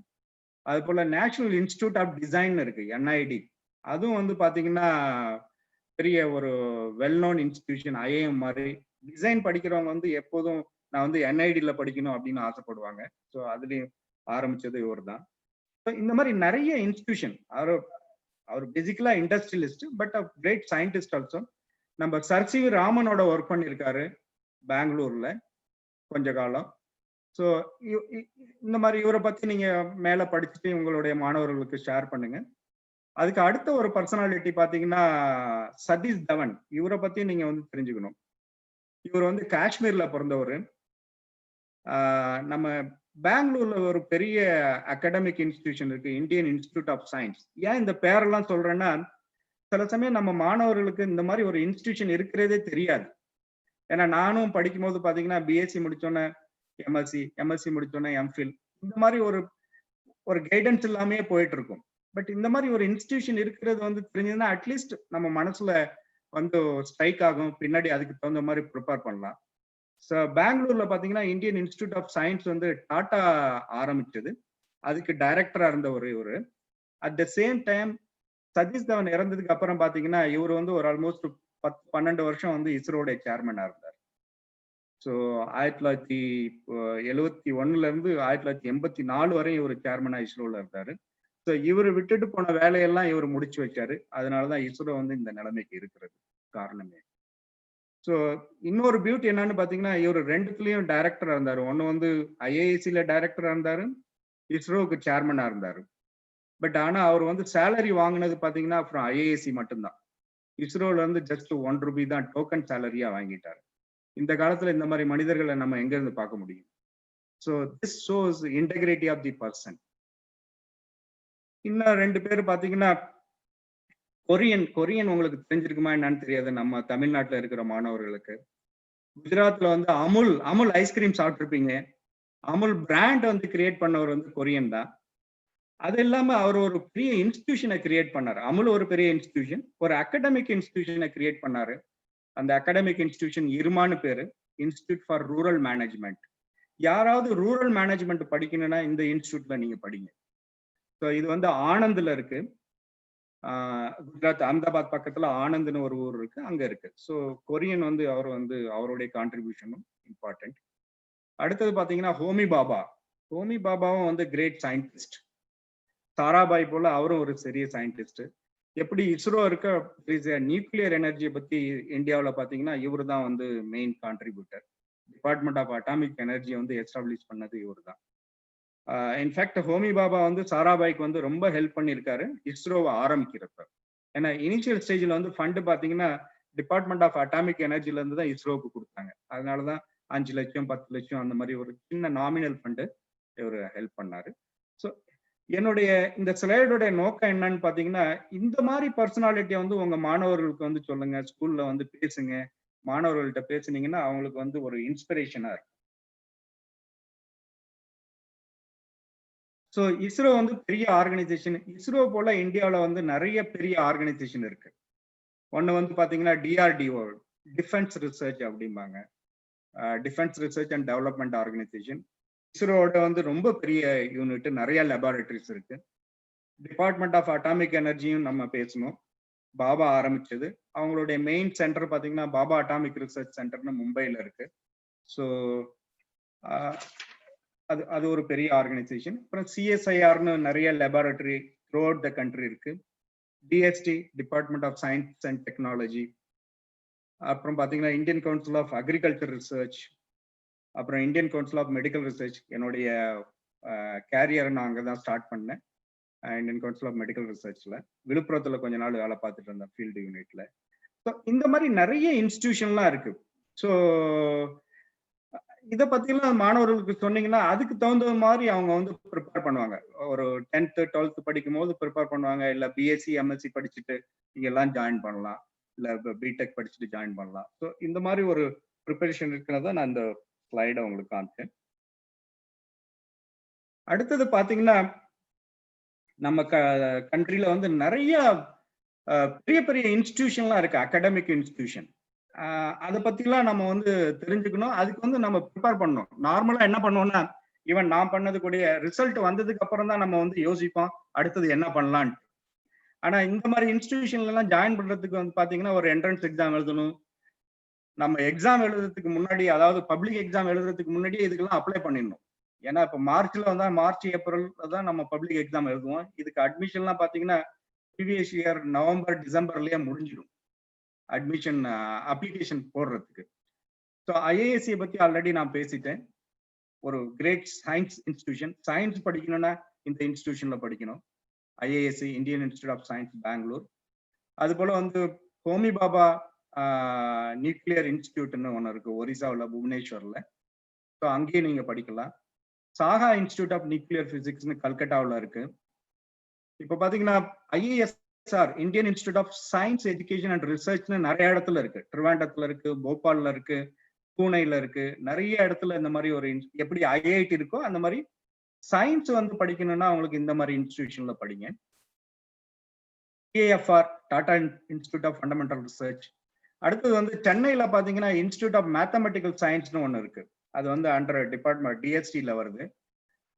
அது போல நேஷனல் இன்ஸ்டிடியூட் ஆஃப் டிசைன் இருக்கு, என்ஐடி. அதுவும் வந்து பாத்தீங்கன்னா பெரிய ஒரு வெல் நோன் இன்ஸ்டிடியூஷன். ஐஏஎம் மாதிரி டிசைன் படிக்கிறவங்க வந்து எப்போதும் நான் வந்து என்ஐடியில் படிக்கணும் அப்படின்னு ஆசைப்படுவாங்க. ஸோ அதுலயும் ஆரம்பிச்சது இவர் தான். இந்த மாதிரி நிறைய இன்ஸ்டிடியூஷன். அவர் basically industrialist, but a great scientist also. நம்ம சர் சி வி ராமனோட ஒர்க் பண்ணியிருக்காரு பெங்களூர்ல கொஞ்ச காலம். ஸோ இந்த மாதிரி இவரை பத்தி நீங்க மேல படிச்சுட்டு உங்களுடைய மாணவர்களுக்கு ஷேர் பண்ணுங்க. அதுக்கு அடுத்த ஒரு பர்சனாலிட்டி பாத்தீங்கன்னா சதீஷ் தவன். இவரை பத்தி நீங்க வந்து தெரிஞ்சுக்கணும். இவர் வந்து காஷ்மீர்ல பிறந்தவர். நம்ம பெங்களூர்ல ஒரு பெரிய அகாடமிக் இன்ஸ்டிடியூஷன் இருக்கு, இந்தியன் இன்ஸ்டிடியூட் ஆஃப் சயின்ஸ். ஏன் இந்த பேரெல்லாம் சொல்றேன்னா, சில சமயம் நம்ம மாணவர்களுக்கு இந்த மாதிரி ஒரு இன்ஸ்டிடியூஷன் இருக்கிறதே தெரியாது. ஏன்னா நானும் படிக்கும் போது பாத்தீங்கன்னா பிஎஸ்சி முடிச்சோன்னே எம்எஸ்சி முடிச்சோன்னே எம்ஃபில், இந்த மாதிரி ஒரு கைடன்ஸ் இல்லாமே போயிட்டு இருக்கும். பட் இந்த மாதிரி ஒரு இன்ஸ்டிடியூஷன் இருக்கிறது வந்து தெரிஞ்சதுன்னா அட்லீஸ்ட் நம்ம மனசுல வந்து ஸ்ட்ரைக் ஆகும். பின்னாடி அதுக்கு தகுந்த மாதிரி ப்ரிப்பேர் பண்ணலாம். ஸோ பெங்களூர்ல பாத்தீங்கன்னா இந்தியன் இன்ஸ்டிடியூட் ஆஃப் சயின்ஸ் வந்து டாடா ஆரம்பிச்சது. அதுக்கு டைரக்டரா இருந்தவர் இவரு. At the same time Satish Dhawan இறந்ததுக்கு அப்புறம் பாத்தீங்கன்னா இவர் வந்து ஒரு ஆல்மோஸ்ட் 10-12 வருஷம் வந்து இஸ்ரோட சேர்மனா இருந்தார். ஸோ 1971 இருந்து 1984 வரை இவர் சேர்மனா இஸ்ரோல இருந்தாரு. ஸோ இவர் விட்டுட்டு போன வேலையெல்லாம் இவர் முடிச்சு வச்சாரு. அதனாலதான் இஸ்ரோ வந்து இந்த நிலைமைக்கு இருக்கிறது காரணமே. ஸோ இன்னொரு பியூட்டி என்னன்னு பாத்தீங்கன்னா, இவர் ரெண்டுத்துலயும் டைரக்டரா இருந்தாரு. ஒன்னு வந்து ஐஏஎஸ்சில டைரக்டரா இருந்தாரு, இஸ்ரோவுக்கு சேர்மனா இருந்தாரு. பட் ஆனா அவர் வந்து சேலரி வாங்கினது பாத்தீங்கன்னா அப்புறம் ஐஏஎஸ்சி மட்டும்தான். இஸ்ரோல இருந்து ஜஸ்ட் ₹1 தான் டோக்கன் சேலரியா வாங்கிட்டாரு. இந்த காலத்துல இந்த மாதிரி மனிதர்களை நம்ம எங்க இருந்து பார்க்க முடியும்? So this shows integrity of the person. இன்னும் 2 பேர் பாத்தீங்கன்னா கொரியன் உங்களுக்கு தெரிஞ்சிருக்குமா என்னன்னு தெரியாது நம்ம தமிழ்நாட்டுல இருக்கிற மாணவர்களுக்கு. குஜராத்ல வந்து அமுல் ஐஸ்கிரீம் சாப்பிட்டுருப்பீங்க. அமுல் பிராண்ட் வந்து கிரியேட் பண்ணவர் வந்து கொரியன் தான். அது இல்லாம அவர் ஒரு பெரிய இன்ஸ்டிடியூஷனை கிரியேட் பண்ணாரு. அமுல் ஒரு பெரிய இன்ஸ்டிடியூஷன், ஒரு அகாடமிக் இன்ஸ்டிடியூஷனை கிரியேட் பண்ணாரு. அந்த அகாடமிக் இன்ஸ்டிடியூஷன் இருமான்னு பேரு, இன்ஸ்டிடியூட் ஃபார் ரூரல் மேனேஜ்மெண்ட். யாராவது ரூரல் மேனேஜ்மெண்ட் படிக்கணும்னா இந்த இன்ஸ்டிடியூட்ல நீங்க படிங்க. ஸோ இது வந்து ஆனந்த்ல இருக்கு. குஜராத் அஹமதாபாத் பக்கத்துல ஆனந்த்னு ஒரு ஊர் இருக்கு, அங்க இருக்கு. ஸோ கொரியன் வந்து அவர் வந்து அவருடைய கான்ட்ரிபியூஷனும் இம்பார்ட்டன்ட். அடுத்தது பாத்தீங்கன்னா ஹோமி பாபாவும் வந்து கிரேட் சயின்டிஸ்ட். சாராபாய் போல அவரும் ஒரு பெரிய சயின்டிஸ்ட். எப்படி இஸ்ரோ இருக்க நியூக்ளியர் எனர்ஜியை பத்தி இந்தியாவில் பாத்தீங்கன்னா இவர் தான் வந்து main contributor. Department of atomic எனர்ஜியை வந்து எஸ்டாப்ளிஷ் பண்ணது இவர் தான். இன்ஃபேக்ட் ஹோமி பாபா வந்து சாராபாய்க்கு வந்து ரொம்ப ஹெல்ப் பண்ணியிருக்காரு இஸ்ரோவை ஆரம்பிக்கிறப்ப. ஏன்னா இனிஷியல் ஸ்டேஜ்ல வந்து ஃபண்டு பாத்தீங்கன்னா டிபார்ட்மெண்ட் ஆஃப் அட்டாமிக் எனர்ஜில இருந்து தான் இஸ்ரோவுக்கு கொடுத்தாங்க. அதனாலதான் 5 லட்சம் 10 லட்சம் அந்த மாதிரி ஒரு சின்ன நாமினல் ஃபண்டு இவர் ஹெல்ப் பண்ணாரு. ஸோ என்னுடைய இந்த ஸ்லைடோட நோக்கம் என்னன்னு பாத்தீங்கன்னா, இந்த மாதிரி பர்சனாலிட்டியை வந்து உங்க மாணவர்களுக்கு வந்து சொல்லுங்க, ஸ்கூல்ல வந்து பேசுங்க. மாணவர்கள்ட்ட பேசுனீங்கன்னா அவங்களுக்கு வந்து ஒரு இன்ஸ்பிரேஷனா இருக்கும். ஸோ இஸ்ரோ வந்து பெரிய ஆர்கனைசேஷன். இஸ்ரோ போல இந்தியாவில் வந்து நிறைய பெரிய ஆர்கனைசேஷன் இருக்கு. ஒன்னு வந்து பாத்தீங்கன்னா டிஆர்டிஓ. டிஃபென்ஸ் ரிசர்ச் அப்படிம்பாங்க. Defence research and development organisation. இஸ்ரோட வந்து ரொம்ப பெரிய யூனிட், நிறைய லெபார்டரிஸ் இருக்கு. டிபார்ட்மெண்ட் ஆஃப் அட்டாமிக் எனர்ஜியும் நம்ம பேசணும். பாபா ஆரம்பிச்சது. அவங்களுடைய மெயின் சென்டர் பார்த்தீங்கன்னா பாபா அட்டாமிக் ரிசர்ச் சென்டர்னு மும்பையில் இருக்கு. ஸோ அது ஒரு பெரிய ஆர்கனைசேஷன். அப்புறம் சிஎஸ்ஐஆர்னு நிறைய laboratory throughout the country இருக்கு. DST, department of science and technology. அப்புறம் பார்த்தீங்கன்னா Indian council of agriculture research, அப்புறம் Indian council of medical research. என்னுடைய கேரியரை நான் அங்கே தான் ஸ்டார்ட் பண்ணேன், இந்தியன் கவுன்சில் ஆஃப் மெடிக்கல் ரிசர்ச்ல. விழுப்புரத்தில் கொஞ்ச நாள் வேலை பார்த்துட்டு இருந்தேன் ஃபீல்டு யூனிட்ல. ஸோ இந்த மாதிரி நிறைய இன்ஸ்டிடியூஷன்லாம் இருக்கு. ஸோ இதை பத்திலாம் மாணவர்களுக்கு சொன்னீங்கன்னா அதுக்கு தகுந்த மாதிரி அவங்க வந்து ப்ரிப்பேர் பண்ணுவாங்க. ஒரு 10th 12th படிக்கும் போது ப்ரிப்பேர் பண்ணுவாங்க. இல்ல பிஎஸ்சி எம்எஸ்சி படிச்சுட்டு நீங்க எல்லாம் ஜாயின் பண்ணலாம், இல்ல பிடெக் படிச்சுட்டு ஜாயின் பண்ணலாம். ஸோ இந்த மாதிரி ஒரு ப்ரிப்பரேஷன் இருக்கிறத நான் இந்த ஸ்லைடை உங்களுக்கு காமிச்சேன். அடுத்தது பாத்தீங்கன்னா நம்ம கண்ட்ரில வந்து நிறைய பெரிய பெரிய இன்ஸ்டிடியூஷன்லாம் இருக்கு, அகாடமிக் இன்ஸ்டிடியூஷன். அதை பத்திலாம் நம்ம வந்து தெரிஞ்சுக்கணும். அதுக்கு வந்து நம்ம ப்ரிப்பேர் பண்ணணும். நார்மலா என்ன பண்ணுவோம்னா, ஈவன் நான் பண்ணது கூடிய ரிசல்ட் வந்ததுக்கு அப்புறம் தான் நம்ம வந்து யோசிப்போம் அடுத்தது என்ன பண்ணலான்ட்டு. ஆனா இந்த மாதிரி இன்ஸ்டிடியூஷன்ல எல்லாம் ஜாயின் பண்றதுக்கு வந்து பாத்தீங்கன்னா ஒரு என்ட்ரன்ஸ் எக்ஸாம் எழுதணும். நம்ம எக்ஸாம் எழுதுறதுக்கு முன்னாடி, அதாவது பப்ளிக் எக்ஸாம் எழுதுறதுக்கு முன்னாடியே இதுக்கெல்லாம் அப்ளை பண்ணிடணும். ஏன்னா இப்ப மார்ச்ல வந்தா மார்ச் ஏப்ரல் தான் நம்ம பப்ளிக் எக்ஸாம் எழுதுவோம். இதுக்கு அட்மிஷன்லாம் பாத்தீங்கன்னா ப்ரீவியஸ் இயர் நவம்பர் டிசம்பர்லயே முடிஞ்சிடும் அட்மிஷன் அப்ளிகேஷன் போடுறதுக்கு. ஸோ ஐஏஎஸ்சியை பத்தி ஆல்ரெடி நான் பேசிட்டேன். ஒரு கிரேட் சயின்ஸ் இன்ஸ்டிடியூஷன். சயின்ஸ் படிக்கணும்னா இந்த இன்ஸ்டிடியூஷன்ல படிக்கணும். IASC, Indian institute of Science, Bangalore. அது போல வந்து ஹோமி பாபா நியூக்ளியர் இன்ஸ்டிடியூட்னு ஒன்று இருக்கு ஒரிசாவில், புவனேஸ்வர்ல. ஸோ அங்கேயும் நீங்க படிக்கலாம். சாகா இன்ஸ்டிடியூட் ஆஃப் நியூக்ளியர் பிசிக்ஸ்னு கல்கட்டாவில் இருக்கு. இப்போ பாத்தீங்கன்னா IISER, Indian institute of science education and ரிசர்ச்னு நிறைய இடத்துல இருக்கு. ட்ரிவாண்டத்துல இருக்கு, போபால்ல இருக்கு, பூனேல இருக்கு. நிறைய இடத்துல இந்த மாதிரி ஒரு எப்படி ஐஐடி இருக்கோ அந்த மாதிரி சயின்ஸ் வந்து படிக்கணும்னா அவங்களுக்கு இந்த மாதிரி இன்ஸ்டிடியூஷன்ல படிங்க. TIFR, Tata institute of fundamental research. அடுத்தது வந்து சென்னையில பாத்தீங்கன்னா இன்ஸ்டிடியூட் ஆஃப் மேத்தமெட்டிக்கல் சயின்ஸ்னு ஒன்று இருக்கு. அது வந்து அண்டர் டிபார்ட்மெண்ட் டிஎஸ்டில வருது.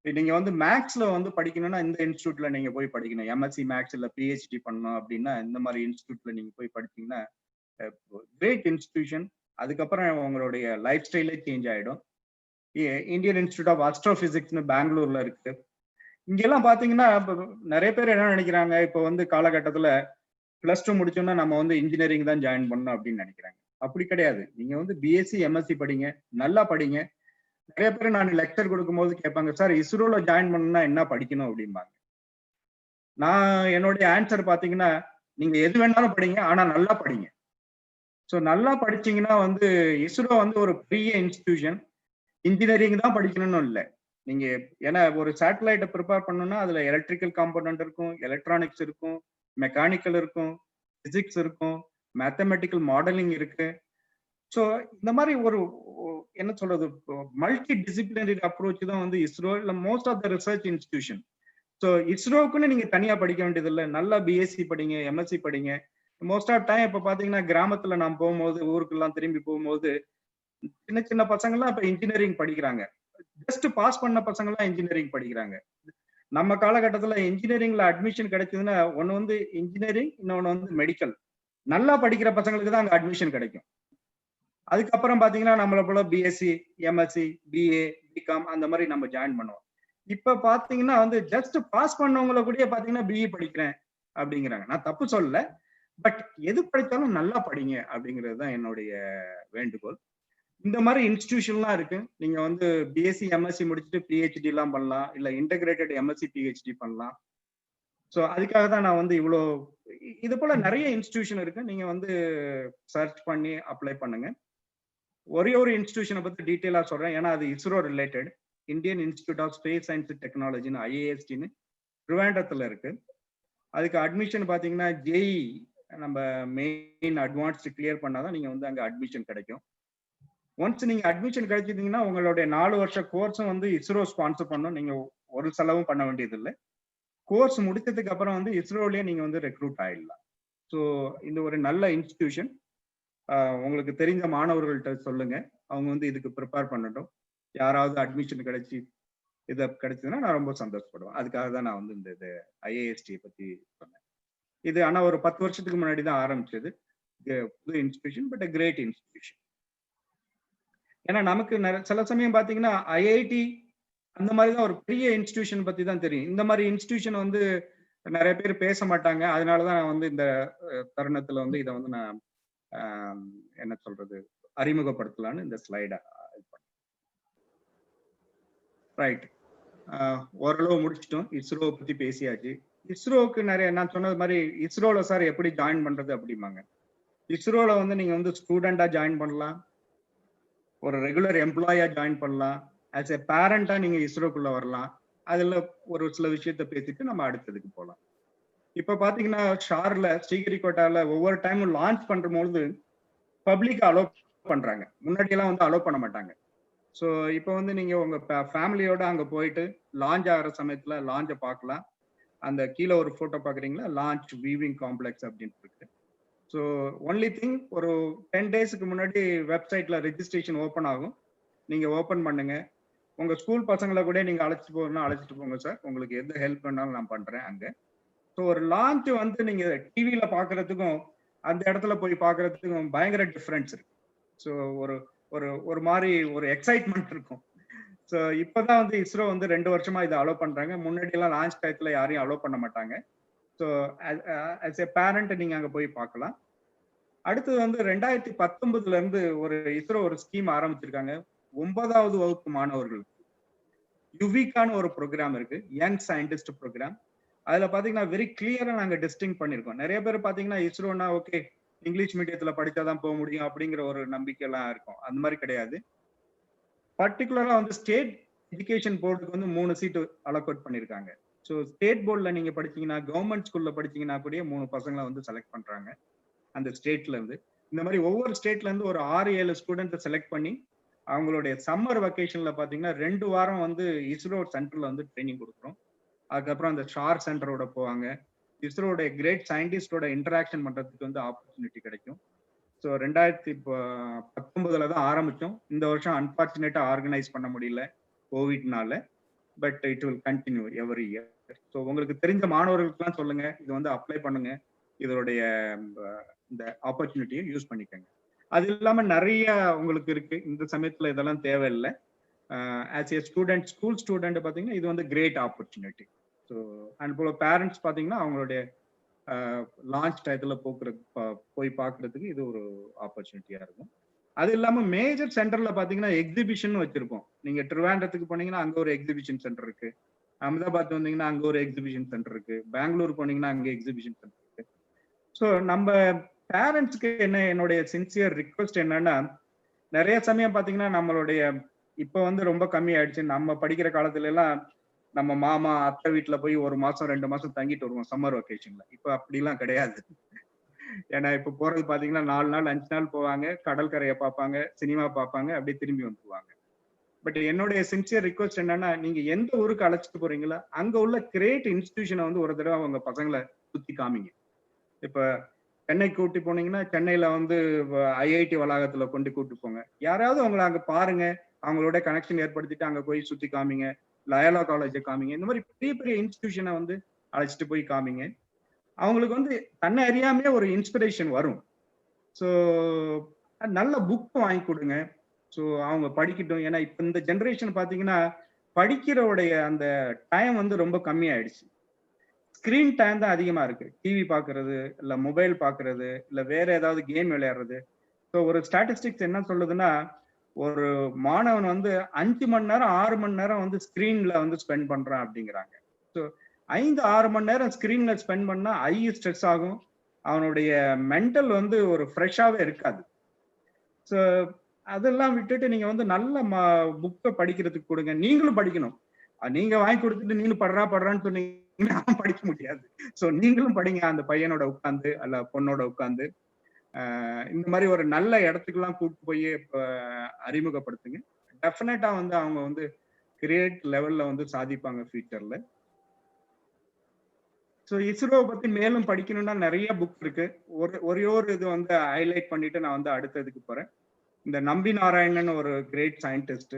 நீங்க வந்து மேக்ஸ்ல வந்து படிக்கணும்னா இந்த இன்ஸ்டியூட்ல நீங்க போய் படிக்கணும். எம்எஸ்சி மேக்ஸ் இல்ல பிஹெச்டி பண்ணணும் அப்படின்னா இந்த மாதிரி இன்ஸ்டியூட்ல நீங்க போய் படிச்சீங்கன்னா கிரேட் இன்ஸ்டிடியூஷன். அதுக்கப்புறம் உங்களுடைய லைஃப் ஸ்டைலே சேஞ்ச் ஆயிடும். இந்தியன் இன்ஸ்டிடியூட் ஆஃப் அஸ்ட்ரோபிசிக்ஸ்னு பெங்களூர்ல இருக்கு. இங்கெல்லாம் பாத்தீங்கன்னா நிறைய பேர் என்ன நினைக்கிறாங்க, இப்போ வந்து காலகட்டத்துல +2 முடிச்சோம்னா நம்ம வந்து இன்ஜினியரிங் தான் ஜாயின் பண்ணணும் அப்படின்னு நினைக்கிறாங்க. அப்படி கிடையாது. நீங்க வந்து பிஎஸ்சி எம்எஸ்சி படிங்க, நல்லா படிங்க. நிறைய பேர் நான் லெக்சர் கொடுக்கும் போது கேட்பாங்க, சார் இஸ்ரோல ஜாயின் பண்ணணும்னா என்ன படிக்கணும் அப்படிம்பாங்க. நான் என்னுடைய ஆன்சர் பாத்தீங்கன்னா, நீங்க எது வேணாலும் படிங்க, ஆனா நல்லா படிங்க. ஸோ நல்லா படிச்சீங்கன்னா வந்து இஸ்ரோ வந்து ஒரு பெரிய இன்ஸ்டிடியூஷன். இன்ஜினியரிங் தான் படிக்கணும்னு இல்லை. நீங்க ஏன்னா ஒரு சேட்டலைட்டை ப்ரிப்பேர் பண்ணணும்னா அதுல எலக்ட்ரிக்கல் காம்பனன்ட் இருக்கும், எலக்ட்ரானிக்ஸ் இருக்கும், மெக்கானிக்கல் இருக்கும், பிசிக்ஸ் இருக்கும், மேத்தமெட்டிக்கல் மாடலிங் இருக்கு. ஸோ இந்த மாதிரி ஒரு என்ன சொல்றது, மல்டி டிசிப்ளினரி அப்ரோச் தான் வந்து இஸ்ரோ இல்ல most of the research institution. So இஸ்ரோக்குன்னு நீங்க தனியா படிக்க வேண்டியது இல்லை. நல்லா பிஎஸ்சி படிங்க, எம்எஸ்சி படிங்க. மோஸ்ட் ஆஃப் டைம் இப்ப பாத்தீங்கன்னா கிராமத்துல நான் போகும்போது, ஊருக்கெல்லாம் திரும்பி போகும்போது சின்ன சின்ன பசங்கள்லாம் இப்ப இன்ஜினியரிங் படிக்கிறாங்க. ஜஸ்ட் பாஸ் பண்ண பசங்க எல்லாம் இன்ஜினியரிங் படிக்கிறாங்க. நம்ம காலகட்டத்துல இன்ஜினியரிங்ல அட்மிஷன் கிடைச்சதுன்னா ஒண்ணு வந்து இன்ஜினியரிங், இன்னொன்னு வந்து மெடிக்கல். நல்லா படிக்கிற பசங்களுக்கு தான் அங்க அட்மிஷன் கிடைக்கும். அதுக்கப்புறம் பாத்தீங்கன்னா நம்மள போல பிஎஸ்சி, எம்எஸ்சி, பிஏ, பிகாம் அந்த மாதிரி நம்ம ஜாயின் பண்ணுவோம். இப்ப பாத்தீங்கன்னா வந்து ஜஸ்ட் பாஸ் பண்ணவங்கள கூட பாத்தீங்கன்னா பிஇ படிக்கிறேன் அப்படிங்கிறாங்க. நான் தப்பு சொல்லல, பட் எது படித்தாலும் நல்லா படிங்க அப்படிங்கிறது தான் என்னுடைய வேண்டுகோள். இந்த மாதிரி இன்ஸ்டிடியூஷன்லாம் இருக்கு. நீங்க வந்து பிஎஸ்சி எம்எஸ்சி முடிச்சுட்டு பிஹெச்டி எல்லாம் பண்ணலாம், இல்ல இன்டகிரேட்டட் எம்எஸ்சி பிஹெச்டி பண்ணலாம். ஸோ அதுக்காக தான் நான் வந்து இவ்வளோ இது போல நிறைய இன்ஸ்டிடியூஷன் இருக்கு. நீங்க வந்து சர்ச் பண்ணி அப்ளை பண்ணுங்க. ஒரே ஒரு இன்ஸ்டிடியூஷனை பத்தி டீட்டெயிலா சொல்றேன், ஏன்னா அது ISRO related. Indian institute of space science டெக்னாலஜின்னு ஐஏஎஸ்டின்னு ட்ரிவாண்டத்துல இருக்கு. அதுக்கு அட்மிஷன் பாத்தீங்கன்னா ஜேஇ நம்ம மெயின் அட்வான்ஸ்டு கிளியர் பண்ணாதான் நீங்க வந்து அங்க அட்மிஷன் கிடைக்கும். ஒன்ஸ் நீங்க அட்மிஷன் கிடைச்சிட்டீங்கன்னா உங்களுடைய 4 வருஷ கோர்ஸும் வந்து இஸ்ரோ ஸ்பான்சர் பண்ணும். நீங்க ஒரு செலவும் பண்ண வேண்டியது இல்லை. கோர்ஸ் முடிச்சதுக்கு அப்புறம் வந்து இஸ்ரோலயே நீங்க வந்து ரெக்ரூட் ஆயிடலாம். ஸோ இந்த ஒரு நல்ல இன்ஸ்டிடியூஷன். உங்களுக்கு தெரிஞ்ச மாணவர்கள்ட்ட சொல்லுங்க. அவங்க வந்து இதுக்கு ப்ரிப்பேர் பண்ணட்டும். யாராவது அட்மிஷன் கிடைச்சி இது கிடைச்சதுன்னா நான் ரொம்ப சந்தோஷப்படுவேன். அதுக்காக தான் நான் வந்து இந்த ஐஏஎஸ்டி பத்தி சொன்னேன். இது ஆனா ஒரு 10 வருஷத்துக்கு முன்னாடி தான் ஆரம்பிச்சது. புது இன்ஸ்டிடியூஷன், பட் கிரேட் இன்ஸ்டிடியூஷன். ஏன்னா நமக்கு சில சமயம் பாத்தீங்கன்னா ஐஐடி அந்த மாதிரி தான் ஒரு பெரிய இன்ஸ்டிடியூஷன் பத்தி தான் தெரியும். இந்த மாதிரி இன்ஸ்டிடியூஷன் வந்து நிறைய பேர் பேச மாட்டாங்க. அதனாலதான் நான் வந்து இந்த தருணத்துல வந்து இதை வந்து நான் என்ன சொல்றது அறிமுகப்படுத்தலான்னு இந்த ஸ்லைட ரைட். ஓரளவு முடிச்சிட்டோம். இஸ்ரோ பத்தி பேசியாச்சு. இஸ்ரோவுக்கு நிறைய நான் சொன்னது மாதிரி இஸ்ரோல சார் எப்படி ஜாயின் பண்றது அப்படிம்பாங்க. இஸ்ரோல வந்து நீங்க வந்து ஸ்டூடெண்டா ஜாயின் பண்ணலாம், ஒரு ரெகுலர் எம்ப்ளாயா ஜாயின் பண்ணலாம், ஆஸ் எ பேரண்டா நீங்க இஸ்ரோக்குள்ள வரலாம். அதுல ஒரு சில விஷயத்த பேசிட்டு நம்ம அடுத்ததுக்கு போகலாம். இப்ப பாத்தீங்கன்னா ஷார்ல ஸ்ரீஹரிகோட்டால ஒவ்வொரு டைமும் லான்ச் பண்றபோது பப்ளிக் அலோ பண்றாங்க. முன்னாடி எல்லாம் வந்து அலோ பண்ண மாட்டாங்க. ஸோ இப்போ வந்து நீங்க உங்க ஃபேமிலியோட அங்க போயிட்டு லான்ச் ஆகிற சமயத்துல லான்ச்சை பார்க்கலாம். அந்த கீழே ஒரு போட்டோ பாக்குறீங்களா, லான்ச் வீவிங் காம்ப்ளெக்ஸ் அப்படின்னு இருக்கு. ஸோ ஒன்லி திங் ஒரு 10 டேஸ்க்கு முன்னாடி வெப்சைட்ல ரெஜிஸ்ட்ரேஷன் ஓப்பன் ஆகும். நீங்க ஓப்பன் பண்ணுங்க. உங்க ஸ்கூல் பசங்களை கூட நீங்க அழைச்சிட்டு போகணும்னா அழைச்சிட்டு போங்க சார். உங்களுக்கு எந்த ஹெல்ப் வேணாலும் நான் பண்றேன் அங்க. ஸோ ஒரு லான்ச் வந்து நீங்க டிவியில பாக்குறதுக்கும் அந்த இடத்துல போய் பாக்குறதுக்கும் பயங்கர டிஃபரன்ஸ் இருக்கு. ஸோ ஒரு ஒரு ஒரு மாதிரி ஒரு எக்ஸைட்மெண்ட் இருக்கும். ஸோ இப்பதான் வந்து இஸ்ரோ வந்து 2 வருஷமா இதை அலோ பண்றாங்க. முன்னாடி எல்லாம் லான்ச் டயத்துல யாரையும் அலோ பண்ண மாட்டாங்க. ஸோ ஆஸ் எ பேரண்ட் நீங்க அங்க போய் பார்க்கலாம். அடுத்தது வந்து 2019 இருந்து ஒரு இஸ்ரோ ஒரு ஸ்கீம் ஆரம்பிச்சிருக்காங்க. 9வது வகுப்பு மாணவர்களுக்கு யுவிகான்னு ஒரு ப்ரோக்ராம் இருக்கு, யங் சயின்டிஸ்ட் ப்ரோக்ராம். அதுல பாத்தீங்கன்னா வெரி கிளியரா நாங்க டிஸ்டிங் பண்ணிருக்கோம். நிறைய பேர் பாத்தீங்கன்னா இஸ்ரோனா ஓகே இங்கிலீஷ் மீடியத்துல படிச்சாதான் போக முடியும் அப்படிங்கிற ஒரு நம்பிக்கை எல்லாம் இருக்கும். அந்த மாதிரி கிடையாது. பர்டிகுலரா வந்து ஸ்டேட் எஜுகேஷன் போர்டுக்கு வந்து 3 சீட்டு அலோகேட் பண்ணிருக்காங்க. ஸோ ஸ்டேட் போர்ட்ல நீங்க படிச்சீங்கன்னா, கவர்மெண்ட் ஸ்கூல்ல படிச்சீங்கன்னா கூட 3 பசங்களை வந்து செலக்ட் பண்றாங்க அந்த ஸ்டேட்ல இருந்து. இந்த மாதிரி ஒவ்வொரு ஸ்டேட்ல இருந்து ஒரு 6-7 ஸ்டூடெண்ட்டை செலக்ட் பண்ணி அவங்களுடைய சம்மர் வெக்கேஷன்ல பாத்தீங்கன்னா 2 வாரம் வந்து இஸ்ரோ சென்டர்ல வந்து ட்ரைனிங் கொடுக்குறோம். அதுக்கப்புறம் அந்த ஷார் சென்டரோட போவாங்க. இஸ்ரோட கிரேட் சயின்டிஸ்டோட இன்டராக்ஷன் பண்றதுக்கு வந்து ஆப்பர்ச்சுனிட்டி கிடைக்கும். ஸோ 2019 தான் ஆரம்பிச்சோம். இந்த வருஷம் அன்பார்ச்சுனேட்டா ஆர்கனைஸ் பண்ண முடியல கோவிட்னால. But it will continue every year. So உங்களுக்கு தெரிஞ்ச மாணவர்களுக்கெல்லாம் சொல்லுங்க, இது வந்து அப்ளை பண்ணுங்க, இதோடைய இந்த ஆப்பர்ச்சுனிட்டியை யூஸ் பண்ணிக்கோங்க. அது இல்லாம நிறைய உங்களுக்கு இருக்கு. இந்த சமயத்துல இதெல்லாம் தேவையில்லை. As A student, school student பாத்தீங்கன்னா இது வந்து கிரேட் ஆப்பர்ச்சுனிட்டி. ஸோ அண்ட் போல பேரண்ட்ஸ் பாத்தீங்கன்னா அவங்களுடைய லான்ச் டயத்துல போய் பார்க்கறதுக்கு இது ஒரு ஆப்பர்ச்சுனிட்டியா இருக்கும். அது இல்லாம மேஜர் சென்டர்ல பாத்தீங்கன்னா எக்ஸிபிஷன் வச்சிருப்போம். நீங்க ட்ரிவாண்டத்துக்கு போனீங்கன்னா அங்க ஒரு எக்ஸிபிஷன் சென்டர் இருக்கு, அகமதாபாத் வந்தீங்கன்னா அங்க ஒரு எக்ஸிபிஷன் சென்டர் இருக்கு, பெங்களூர் போனீங்கன்னா அங்க எக்ஸிபிஷன் சென்டர் இருக்கு. ஸோ நம்ம பேரண்ட்ஸ்க்கு என்னுடைய சின்சியர் ரிக்வெஸ்ட் என்னன்னா, நிறைய சமயம் பாத்தீங்கன்னா நம்மளுடைய இப்ப வந்து ரொம்ப கம்மி ஆயிடுச்சு. நம்ம படிக்கிற காலத்துல எல்லாம் நம்ம மாமா அத்தை வீட்டுல போய் 1 மாசம் 2 மாசம் தங்கிட்டு வருவோம் சம்மர் வெக்கேஷன்ல. இப்ப அப்படிலாம் கிடையாது. ஏன்னா இப்ப போறது பாத்தீங்கன்னா 4 நாள் 5 நாள் போவாங்க, கடற்கரையை பார்ப்பாங்க, சினிமா பார்ப்பாங்க, அப்படியே திரும்பி வந்துருவாங்க. பட் என்னுடைய சின்சியர் ரிக்வெஸ்ட் என்னன்னா, நீங்க எந்த ஊருக்கு அழைச்சிட்டு போறீங்களோ அங்க உள்ள கிரேட் இன்ஸ்டிடியூஷனை வந்து ஒரு தடவை அவங்க பசங்களை சுத்தி காமிங்க. இப்ப சென்னை கூட்டி போனீங்கன்னா சென்னையில வந்து ஐஐடி வளாகத்துல கொண்டு கூட்டு போங்க. யாராவது அவங்களை அங்க பாருங்க, அவங்களோட கனெக்ஷன் ஏற்படுத்திட்டு அங்க போய் சுத்தி காமிங்க. லயோலா காலேஜை காமிங்க. இந்த மாதிரி பெரிய பெரிய இன்ஸ்டிடியூஷனை வந்து அழைச்சிட்டு போய் காமிங்க. அவங்களுக்கு வந்து தன்னை அறியாமே ஒரு இன்ஸ்பிரேஷன் வரும். ஸோ நல்ல புக் வாங்கி கொடுங்க. ஸோ அவங்க படிக்கட்டும். ஏன்னா இப்ப இந்த ஜென்ரேஷன் பாத்தீங்கன்னா படிக்கிறவுடைய அந்த டைம் வந்து ரொம்ப கம்மி ஆயிடுச்சு. ஸ்கிரீன் டைம் தான் அதிகமா இருக்கு. டிவி பாக்குறது, இல்ல மொபைல் பாக்குறது, இல்ல வேற ஏதாவது கேம் விளையாடுறது. ஸோ ஒரு ஸ்டாட்டிஸ்டிக்ஸ் என்ன சொல்லுதுன்னா, ஒரு மாணவன் வந்து 5 மணி நேரம் 6 மணி நேரம் வந்து ஸ்கிரீன்ல வந்து ஸ்பெண்ட் பண்றான் அப்படிங்கிறாங்க. ஸோ 5-6 மணி நேரம் ஸ்கிரீன்ல ஸ்பெண்ட் பண்ணா ஐ ஸ்ட்ரெஸ் ஆகும். அவனுடைய மென்டல் வந்து ஒரு ஃப்ரெஷ்ஷாவே இருக்காது. ஸோ அதெல்லாம் விட்டுட்டு நீங்க வந்து நல்ல புக்கை படிக்கிறதுக்கு கொடுங்க. நீங்களும் படிக்கணும். நீங்க வாங்கி கொடுத்துட்டு நீங்களும் படுறான்னு சொன்னீங்கன்னா படிக்க முடியாது. ஸோ நீங்களும் படிங்க, அந்த பையனோட உட்காந்து அல்ல பொண்ணோட உட்காந்து. இந்த மாதிரி ஒரு நல்ல இடத்துக்குலாம் கூப்பிட்டு போய் அறிமுகப்படுத்துங்க. டெஃபினட்டா வந்து அவங்க வந்து கிரியேட் லெவல்ல வந்து சாதிப்பாங்க ஃபியூச்சர்ல. ஸோ இஸ்ரோவை பத்தி மேலும் படிக்கணும்னா நிறைய புக் இருக்கு. ஒரே ஒரு இது வந்து ஹைலைட் பண்ணிட்டு நான் வந்து அடுத்ததுக்கு போறேன். இந்த நம்பி நாராயணன் ஒரு கிரேட் சயின்டிஸ்ட்,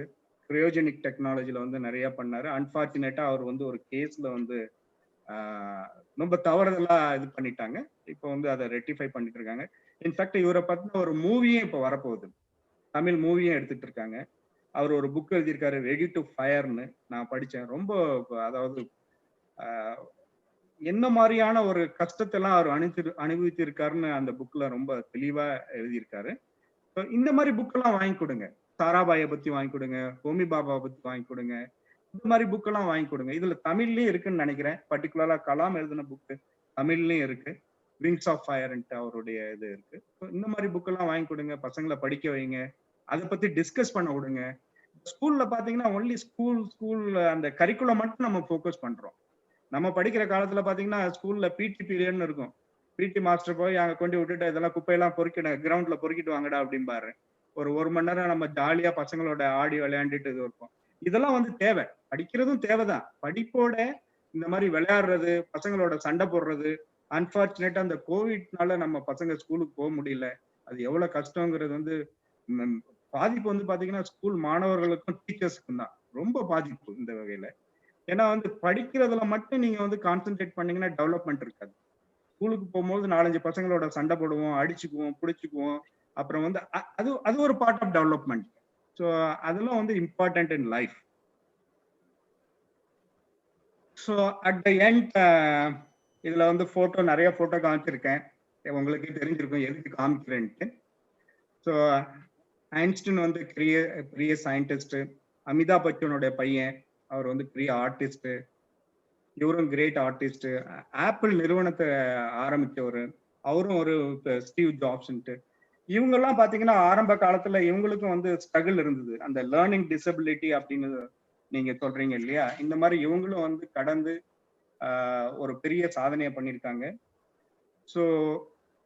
கிரையோஜெனிக் டெக்னாலஜில வந்து நிறைய பண்ணாரு. அன்பார்ச்சுனேட்டா அவர் வந்து ஒரு கேஸ்ல வந்து ரொம்ப தவறுதலா இது பண்ணிட்டாங்க. இப்போ வந்து அதை ரெக்டிஃபை பண்ணிட்டு இருக்காங்க. இன்ஃபேக்ட் இவரை பத்தின ஒரு மூவியும் இப்போ வரப்போகுது. தமிழ் மூவியும் எடுத்துட்டு இருக்காங்க. அவர் ஒரு புக் எழுதியிருக்காரு, ரெடி டு ஃபயர்னு. நான் படிச்சேன். ரொம்ப அதாவது என்ன மாதிரியான ஒரு கஷ்டத்தை எல்லாம் அவர் அனுபவித்து இருக்காருன்னு அந்த புக்ல ரொம்ப தெளிவா எழுதியிருக்காரு. இந்த மாதிரி புக் எல்லாம் வாங்கி கொடுங்க. சாராபாயை பத்தி வாங்கி கொடுங்க, ஹோமி பாபா பத்தி வாங்கி கொடுங்க. இந்த மாதிரி புக் எல்லாம் வாங்கி கொடுங்க. இதுல தமிழ்லயும் இருக்குன்னு நினைக்கிறேன். பர்டிகுலரா கலாம் எழுதின புக் தமிழ்லயும் இருக்கு. விங்ஸ் ஆஃப் ஃபயர்ன்ட்டு அவருடைய இது இருக்கு. இந்த மாதிரி புக் எல்லாம் வாங்கி கொடுங்க, பசங்களை படிக்க வைங்க, அதை பத்தி டிஸ்கஸ் பண்ண விடுங்க. ஸ்கூல்ல பாத்தீங்கன்னா ஒன்லி ஸ்கூல் அந்த கரிக்குலம் மட்டும் நம்ம ஃபோக்கஸ் பண்றோம். நம்ம படிக்கிற காலத்துல பாத்தீங்கன்னா ஸ்கூல்ல பிடி பீரியட்னு இருக்கும். பிடி மாஸ்டர் போய் அங்க கொண்டு விட்டுட்டு இதெல்லாம் குப்பையெல்லாம் பொறுக்கிட கிரவுண்ட்ல பொறுக்கிட்டு வாங்கடா அப்படிம்பாரு. ஒரு மணி நேரம் நம்ம ஜாலியா பசங்களோட ஆடி விளையாண்டுட்டு இது இருக்கும். இதெல்லாம் வந்து தேவை, படிக்கிறதும் தேவைதான். படிப்போட இந்த மாதிரி விளையாடுறது, பசங்களோட சண்டை போடுறது. அன்பார்ச்சுனேட்டா அந்த கோவிட்னால நம்ம பசங்க ஸ்கூலுக்கு போக முடியல. அது எவ்வளவு கஷ்டங்கிறது வந்து பாதிப்பு வந்து பாத்தீங்கன்னா ஸ்கூல் மாணவர்களுக்கும் டீச்சர்ஸுக்கும் தான் ரொம்ப பாதிப்பு இந்த வகையில. ஏன்னா வந்து படிக்கிறதுல மட்டும் நீங்க வந்து கான்சென்ட்ரேட் பண்ணீங்கன்னா டெவலப்மெண்ட் இருக்காது. ஸ்கூலுக்கு போகும்போது 4-5 பசங்களோட சண்டை போடுவோம், அடிச்சுக்குவோம், பிடிச்சுக்குவோம். அப்புறம் வந்து அது ஒரு பார்ட் ஆஃப் டெவலப்மெண்ட். ஸோ அதெல்லாம் வந்து important in life. So at the end இதுல வந்து நிறைய போட்டோ காமிச்சிருக்கேன். உங்களுக்கு தெரிஞ்சிருக்கும் எதுக்கு காமிக்கிறேன்ட்டு. ஸோ ஐன்ஸ்டீன் வந்து பெரிய சயின்டிஸ்ட். அமிதாப் பச்சனுடைய பையன், அவர் வந்து பெரிய ஆர்டிஸ்ட். இவரும் கிரேட் ஆர்டிஸ்ட். ஆப்பிள் நிறுவனத்தை ஆரம்பிச்சவர், அவரும் ஒரு ஸ்டீவ் ஜாப்ஸ்ன்ட்டு. இவங்கெல்லாம் பாத்தீங்கன்னா ஆரம்ப காலத்துல இவங்களுக்கும் வந்து ஸ்ட்ரகிள் இருந்தது. அந்த லேர்னிங் டிசபிலிட்டி அப்படின்னு நீங்க சொல்றீங்க இல்லையா, இந்த மாதிரி இவங்களும் வந்து கடந்து ஒரு பெரிய சாதனையை பண்ணியிருக்காங்க. ஸோ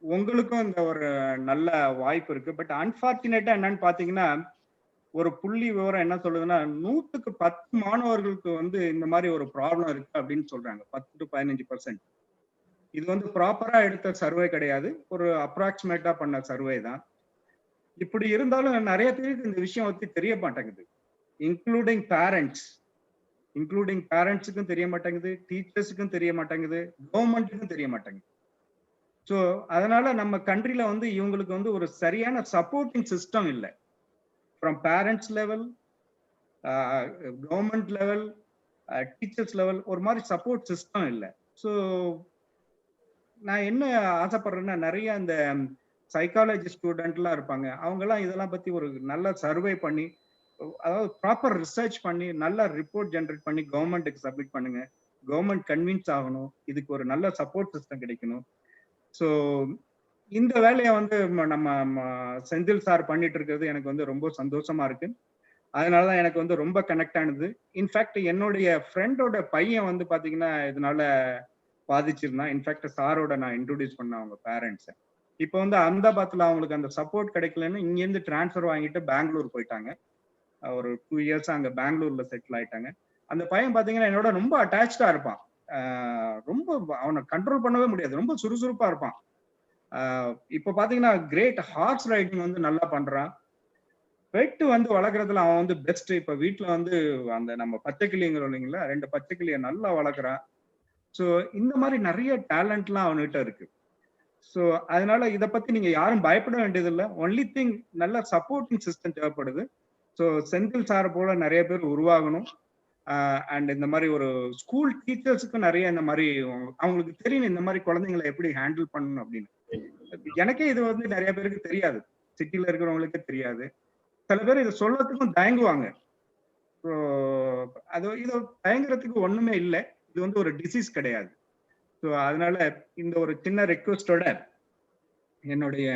உங்களுக்கும் இந்த ஒரு நல்ல வாய்ப்பு இருக்கு. பட் அன்பார்ச்சுனேட்டா என்னன்னு பாத்தீங்கன்னா, ஒரு புள்ளி விவரம் என்ன சொல்லுதுன்னா, 100க்கு 10 மாணவர்களுக்கு வந்து இந்த மாதிரி ஒரு ப்ராப்ளம் இருக்கு அப்படின்னு சொல்றாங்க. 10 to 15%. இது வந்து ப்ராப்பரா எடுத்த சர்வே கிடையாது, ஒரு அப்ராக்சிமேட்டா பண்ண சர்வே தான். இப்படி இருந்தாலும் நிறைய பேருக்கு இந்த விஷயம் பத்தி தெரிய மாட்டேங்குது. இன்க்ளூடிங் பேரண்ட்ஸுக்கும் தெரிய மாட்டேங்குது, டீச்சர்ஸுக்கும் தெரிய மாட்டேங்குது, கவர்மெண்ட்டுக்கும் தெரிய மாட்டேங்குது. ஸோ அதனால நம்ம கண்ட்ரில வந்து இவங்களுக்கு வந்து ஒரு சரியான சப்போர்ட்டிங் சிஸ்டம் இல்லை. From parents level, government level, teachers level ஒரு மாதிரி சப்போர்ட் சிஸ்டம் இல்லை. ஸோ நான் என்ன ஆசைப்படுறேன்னா, நிறைய இந்த சைக்காலஜி ஸ்டூடெண்ட்லாம் இருப்பாங்க, அவங்கெல்லாம் இதெல்லாம் பத்தி ஒரு நல்ல சர்வே பண்ணி, அதாவது ப்ராப்பர் ரிசர்ச் பண்ணி நல்ல ரிப்போர்ட் ஜென்ரேட் பண்ணி கவர்மெண்ட்டுக்கு சப்மிட் பண்ணுங்க. கவர்மெண்ட் கன்வின்ஸ் ஆகணும், இதுக்கு ஒரு நல்ல சப்போர்ட் சிஸ்டம் கிடைக்கணும். ஸோ இந்த வேலையை வந்து நம்ம செந்தில் சார் பண்ணிட்டு இருக்கிறது எனக்கு வந்து ரொம்ப சந்தோஷமா இருக்கு. அதனாலதான் எனக்கு வந்து ரொம்ப கனெக்ட் ஆனது. இன்ஃபேக்ட் என்னுடைய ஃப்ரெண்டோட பையன் வந்து பாத்தீங்கன்னா இதனால பாதிச்சிருந்தான். இன்ஃபேக்ட் சாரோட நான் இன்ட்ரோடியூஸ் பண்ண அவங்க பேரண்ட்ஸை. இப்போ வந்து அஹமதாபாத்ல அவங்களுக்கு அந்த சப்போர்ட் கிடைக்கலன்னு இங்கேருந்து டிரான்ஸ்ஃபர் வாங்கிட்டு பெங்களூர் போயிட்டாங்க. ஒரு 2 இயர்ஸ் அங்க பெங்களூர்ல செட்டில் ஆயிட்டாங்க. அந்த பையன் பாத்தீங்கன்னா என்னோட ரொம்ப அட்டாச்சா இருப்பான். ரொம்ப அவனை கண்ட்ரோல் பண்ணவே முடியாது, ரொம்ப சுறுசுறுப்பா இருப்பான். இப்போ பாத்தீங்கன்னா கிரேட் ஹார்ஸ் ரைடிங் வந்து நல்லா பண்றான். பெட்டு வந்து வளர்க்குறதுல அவன் வந்து பெஸ்ட். இப்ப வீட்டுல வந்து அந்த நம்ம பச்சைக்கிளிங்கிறோம் இல்லைங்களா, 2 பச்சைக்கிளியை நல்லா வளர்க்குறான். ஸோ இந்த மாதிரி நிறைய டேலண்ட்லாம் அவன்கிட்ட இருக்கு. ஸோ அதனால இதை பத்தி நீங்க யாரும் பயப்பட வேண்டியது இல்லை. ஒன்லி திங் நல்ல சப்போர்ட்டிங் சிஸ்டம் தேவைப்படுது. ஸோ செந்தில் சார் போல நிறைய பேர் உருவாகணும். அண்ட் இந்த மாதிரி ஒரு ஸ்கூல் டீச்சர்ஸுக்கும் நிறைய இந்த மாதிரி அவங்களுக்கு தெரியணும் இந்த மாதிரி குழந்தைங்களை எப்படி ஹேண்டில் பண்ணணும் அப்படின்னு. எனக்கே இது வந்து நிறைய பேருக்கு தெரியாது, சிட்டில இருக்கிறவங்களுக்கே தெரியாது. சில பேர் இதை சொல்றதுக்கும் தயங்குவாங்க. ஸோ இது தயங்குறதுக்கு ஒண்ணுமே இல்லை. இது வந்து ஒரு டிசீஸ் கிடையாது. ஸோ அதனால இந்த ஒரு சின்ன ரெக்வஸ்டோட என்னுடைய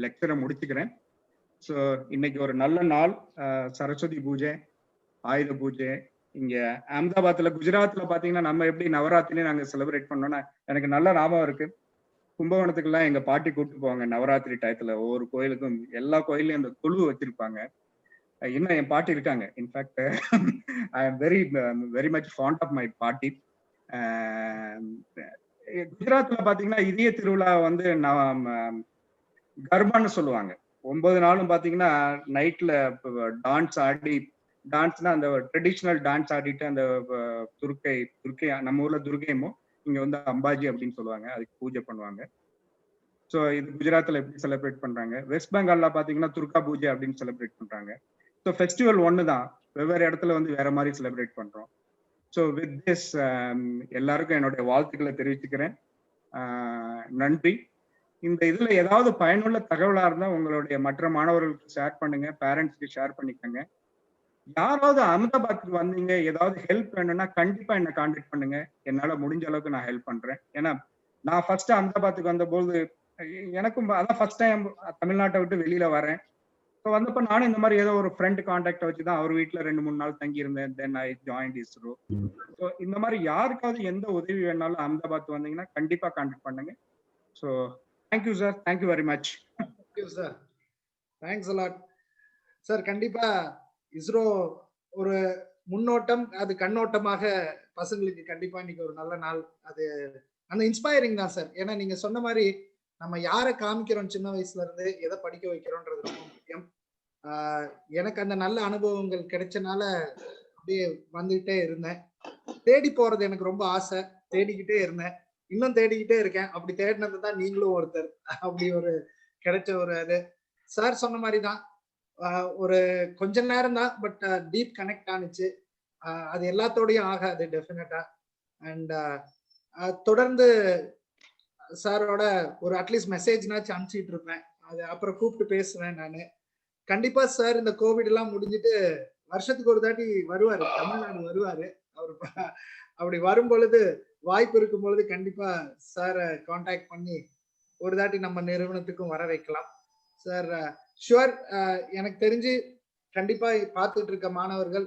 லெக்சரை முடிச்சுக்கிறேன். ஸோ இன்னைக்கு ஒரு நல்ல நாள், சரஸ்வதி பூஜை, ஆயுத பூஜை. இங்க அஹமதாபாத்ல, குஜராத்ல பாத்தீங்கன்னா நம்ம எப்படி நவராத்திரி நாங்க செலிப்ரேட் பண்ணோம்னா, எனக்கு நல்ல ஞாபகம் இருக்கு. கும்பகோணத்துக்குலாம் எங்க பாட்டி கூப்பிட்டு போவாங்க நவராத்திரி டயத்துல. ஒவ்வொரு கோயிலுக்கும், எல்லா கோயிலையும் அந்த கொலு வச்சிருப்பாங்க. இன்னும் என் பாட்டி இருக்காங்க. In fact I am very much fond of my paati. குஜராத்ல பாத்தீங்கன்னா இதய திருவிழா வந்து கர்பான்னு சொல்லுவாங்க. 9 நாளும் பாத்தீங்கன்னா நைட்ல டான்ஸ் ஆடி, டான்ஸ்னா அந்த ட்ரெடிஷனல் டான்ஸ் ஆடிட்டு அந்த துர்க்கை துர்க்கை நம்ம ஊர்ல துர்க்கைமோ இங்க வந்து அம்பாஜி அப்படின்னு சொல்லுவாங்க. அதுக்கு பூஜை பண்ணுவாங்க. ஸோ இது குஜராத்ல எப்படி செலிப்ரேட் பண்றாங்க. வெஸ்ட் பெங்கால்ல பாத்தீங்கன்னா துர்கா பூஜை அப்படின்னு செலிப்ரேட் பண்றாங்க. ஸோ ஃபெஸ்டிவல் ஒன்று தான், வெவ்வேறு இடத்துல வந்து வேற மாதிரி செலிப்ரேட் பண்றோம். ஸோ வித் திஸ் எல்லாருக்கும் என்னுடைய வாழ்த்துக்களை தெரிவிச்சுக்கிறேன். நன்றி. இந்த இதுல ஏதாவது பயனுள்ள தகவலா இருந்தா உங்களுடைய மற்ற மாணவர்களுக்கு ஷேர் பண்ணுங்க, பேரண்ட்ஸ்க்கு ஷேர் பண்ணிக்கோங்க. யாராவது அகமதாபாத்துக்கு வந்தீங்க, ஏதாவது ஹெல்ப் வேணும்னா கண்டிப்பா என்ன கான்டாக்ட் பண்ணுங்க. என்னால முடிஞ்ச அளவுக்கு நான் ஹெல்ப் பண்றேன். ஏன்னா நான் ஃபர்ஸ்ட் அகமதாபாத்துக்கு வந்தபோது எனக்கும் அதான் ஃபர்ஸ்ட் டைம் தமிழ்நாட்டை விட்டு வெளியில வரேன். ஸோ வந்தப்ப நானும் இந்த மாதிரி ஏதோ ஒரு ஃப்ரெண்ட் கான்டாக்டை வச்சு தான் அவர் வீட்டில் 2-3 நாள் தங்கி இருந்தேன். தென் ஐ ஜாயின்ட் இஸ்ரோ. ஸோ இந்த மாதிரி யாருக்காவது எந்த உதவி வேணாலும் அகமதாபாத் வந்தீங்கன்னா கண்டிப்பா கான்டாக்ட் பண்ணுங்க. So thank you sir, thank you very much. Thank you sir, thanks a lot sir. கண்டிப்பா இஸ்ரோ ஒரு முன்னோட்டம், அது கண்ணோட்டமாக பசங்களுக்கு கண்டிப்பா இன்னைக்கு ஒரு நல்ல நாள். அது அந்த இன்ஸ்பைரிங் தான் சார். ஏன்னா நீங்க சொன்ன மாதிரி நம்ம யாரை காமிக்கிறோம் சின்ன வயசுல இருந்து, எதை படிக்க வைக்கிறோன்றது ரொம்ப முக்கியம். எனக்கு அந்த நல்ல அனுபவங்கள் கிடைச்சனால அப்படியே வந்துகிட்டே இருந்தேன். தேடி போறது எனக்கு ரொம்ப ஆசை, தேடிக்கிட்டே இருந்தேன், இன்னும் தேடிக்கிட்டே இருக்கேன். அப்படி தேடினது தான் நீங்களும் ஒருத்தர். அப்படி ஒரு கிடைச்ச ஒரு இது சார் சொன்ன மாதிரி தான். ஒரு கொஞ்ச நேரம் தான், பட் டீப் கனெக்ட் ஆனிச்சு. அது எல்லாத்தோடையும் ஆகாது டெஃபினட்டா. அண்ட் தொடர்ந்து சாரோட ஒரு அட்லீஸ்ட் மெசேஜ்னாச்சும் அனுப்பிச்சிட்டு இருப்பேன். அது அப்புறம் கூப்பிட்டு பேசுவேன் நான். கண்டிப்பா சார் இந்த கோவிட் எல்லாம் முடிஞ்சிட்டு வருஷத்துக்கு ஒரு தாட்டி வருவாரு, தமிழ்நாடு வருவாரு. அவர் அப்படி வரும் பொழுது, வாய்ப்பு இருக்கும் பொழுது கண்டிப்பா சாரை கான்டாக்ட் பண்ணி ஒரு தாட்டி நம்ம நிறுவனத்துக்கும் வர வைக்கலாம் சார். ஷுவர். எனக்கு தெரிஞ்சு கண்டிப்பா பார்த்துட்டு இருக்க மாணவர்கள்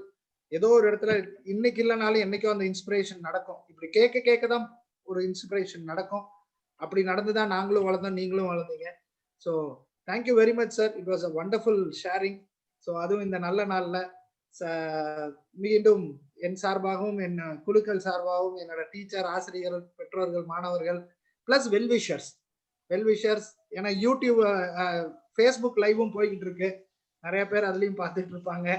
ஏதோ ஒரு இடத்துல இன்னைக்கு இல்லைனாலும் என்னைக்கோ அந்த இன்ஸ்பிரேஷன் நடக்கும். இப்படி கேட்க கேட்க தான் ஒரு இன்ஸ்பிரேஷன் நடக்கும். அப்படி நடந்துதான் நாங்களும் வளர்ந்தோம், நீங்களும் வளர்ந்தீங்க. So thank you very much sir. It was a wonderful sharing. So அதுவும் இந்த நல்ல நாள்ல மீண்டும் என் சார்பாகவும் என் குழுக்கள் சார்பாகவும் என்னோட டீச்சர், ஆசிரியர்கள், பெற்றோர்கள், மாணவர்கள் பிளஸ் வெல்விஷர்ஸ். ஏன்னா யூடியூப், ஃபேஸ்புக் லைவும் போய்கிட்டு இருக்கு, நிறைய பேர் அதுலயும் பார்த்துட்டு இருப்பாங்க.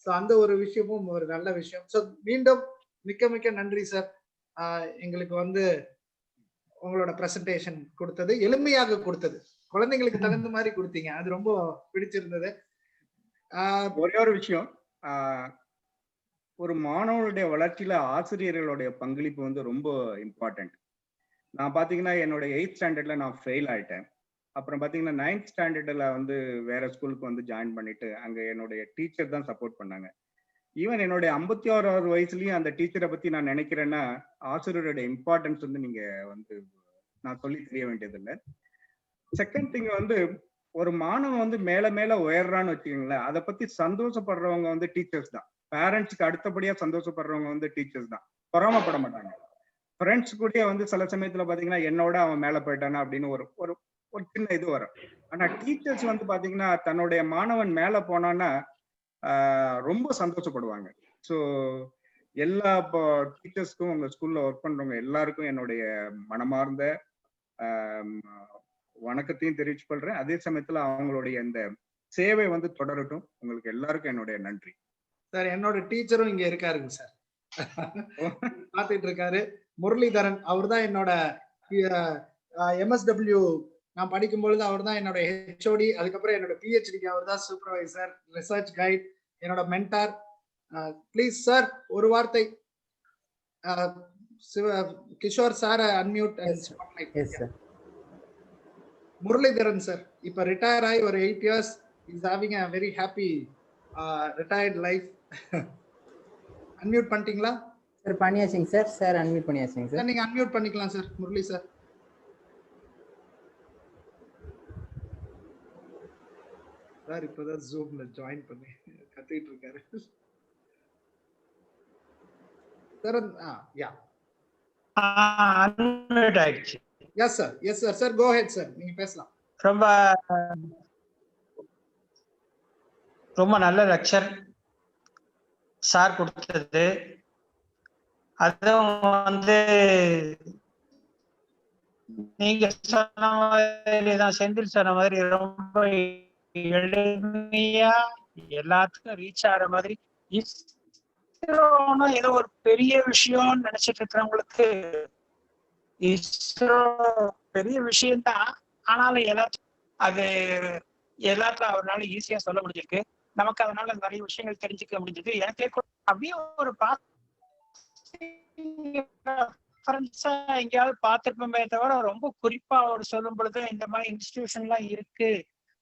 ஸோ அந்த ஒரு விஷயமும் ஒரு நல்ல விஷயம். ஸோ மீண்டும் மிக்க மிக்க நன்றி சார். எங்களுக்கு வந்து உங்களோட பிரசன்டேஷன் கொடுத்தது, எளிமையாக கொடுத்தது, குழந்தைங்களுக்கு தகுந்த மாதிரி கொடுத்தீங்க. அது ரொம்ப பிடிச்சிருந்தது. ஒரே ஒரு விஷயம், ஒரு மாணவனுடைய வளர்ச்சியில ஆசிரியர்களுடைய பங்களிப்பு வந்து ரொம்ப இம்பார்ட்டன்ட். நான் பாத்தீங்கன்னா என்னோட 8th ஸ்டாண்டர்ட்ல நான் ஃபெயில் ஆயிட்டேன். அப்புறம் பாத்தீங்கன்னா 9th ஸ்டாண்டர்ட்ல வந்து வேற ஸ்கூலுக்கு வந்து ஜாயின் பண்ணிட்டு அங்க என்னுடைய டீச்சர் தான் சப்போர்ட் பண்ணாங்க. ஈவன் என்னுடைய 51வது வயசுலயும் அந்த டீச்சரை பத்தி நான் நினைக்கிறேன்னா, ஆசிரியருடைய இம்பார்ட்டன்ஸ் வந்து நீங்க வந்து நான் சொல்லி தெரிய வேண்டியதில்லை. செகண்ட் திங் வந்து, ஒரு மாணவன் வந்து மேல மேல உயர்றான்னு வச்சுக்கோங்களேன், அதை பத்தி சந்தோஷப்படுறவங்க வந்து டீச்சர்ஸ் தான். பேரண்ட்ஸ்க்கு அடுத்தபடியா சந்தோஷப்படுறவங்க வந்து டீச்சர்ஸ் தான். பொறாமப்பட மாட்டாங்க. ஃப்ரெண்ட்ஸ் கூட வந்து சில சமயத்துல பாத்தீங்கன்னா என்னோட அவன் மேல போயிட்டானா அப்படின்னு ஒரு ஒரு ஒரு சின்ன இது வரும். ஆனா டீச்சர்ஸ் வந்து பாத்தீங்கன்னா தன்னுடைய மாணவன் மேல போனான்னா ரொம்ப சந்தோஷப்படுவாங்க. ஸோ எல்லா டீச்சர்ஸ்க்கும், உங்க ஸ்கூல்ல ஒர்க் பண்றவங்க எல்லாருக்கும் என்னுடைய மனமார்ந்த வணக்கத்தையும் தெரிவிச்சு கொள்றேன். அதே சமயத்துல அவங்களுடைய இந்த சேவை வந்து தொடரட்டும். உங்களுக்கு எல்லாருக்கும் என்னுடைய நன்றி சார். என்னோட டீச்சரும் இங்க இருக்காருங்க சார், பார்த்துட்டு இருக்காரு, முரளிதரன். அவர் தான் என்னோட MSW நான் படிக்கும் பொழுது அவர் தான் என்னோட HOD. அதுக்கப்புறம் என்னோட PhDக்கு அவர் தான் சூப்பர்வைசர், ரிசர்ச் கைட், என்னோட மென்டார். ப்ளீஸ் சார் ஒரு வார்த்தை. Kishore sir unmute. Muralidharan sir இப்ப ரிட்டையர் ஆகி ஒரு 8 years is having a very happy retired life. Unmute பண்ணிட்டீங்களா சார்? பண்ணியாச்சுங்க சார். சார் அன்மியூட் பண்ணியாச்சுங்க சார். நீங்க அன்மியூட் பண்ணிக்கலாம் சார். முரளி சார். சார் இப்பதான் ஜூம்ல ஜாயின் பண்ணி கத்திட்டு இருக்காரு சார். யா அன்மியூட் ஆயிடுச்சு. Yes sir, yes sir. Sir go ahead sir, நீங்க பேசலாம். ரொம்ப நல்ல லெக்சர் சார் கொடுத்தது. அதுவும் வந்து நீங்க சொன்ன மாதிரி தான், செந்தில் சொன்ன மாதிரி ரொம்ப எளிமையா எல்லாத்துக்கும் ரீச் ஆகிற மாதிரி, இஸ்ரோனா ஏதோ ஒரு பெரிய விஷயம்னு நினைச்சிட்டு இருக்கிறவங்களுக்கு இஸ்ரோ பெரிய விஷயம்தான். ஆனாலும் அது எல்லாத்தையும் அவரால் ஈஸியா சொல்ல முடிஞ்சிருக்கு. நமக்கு அதனால நிறைய விஷயங்கள் தெரிஞ்சுக்க முடிஞ்சது. எனக்கே அப்படியே ஒரு எங்கேயாவது பார்த்திருப்போமே தவிர, ரொம்ப குறிப்பா அவர் சொல்லும் பொழுது இந்த மாதிரி இன்ஸ்டிடியூஷன் எல்லாம் இருக்கு,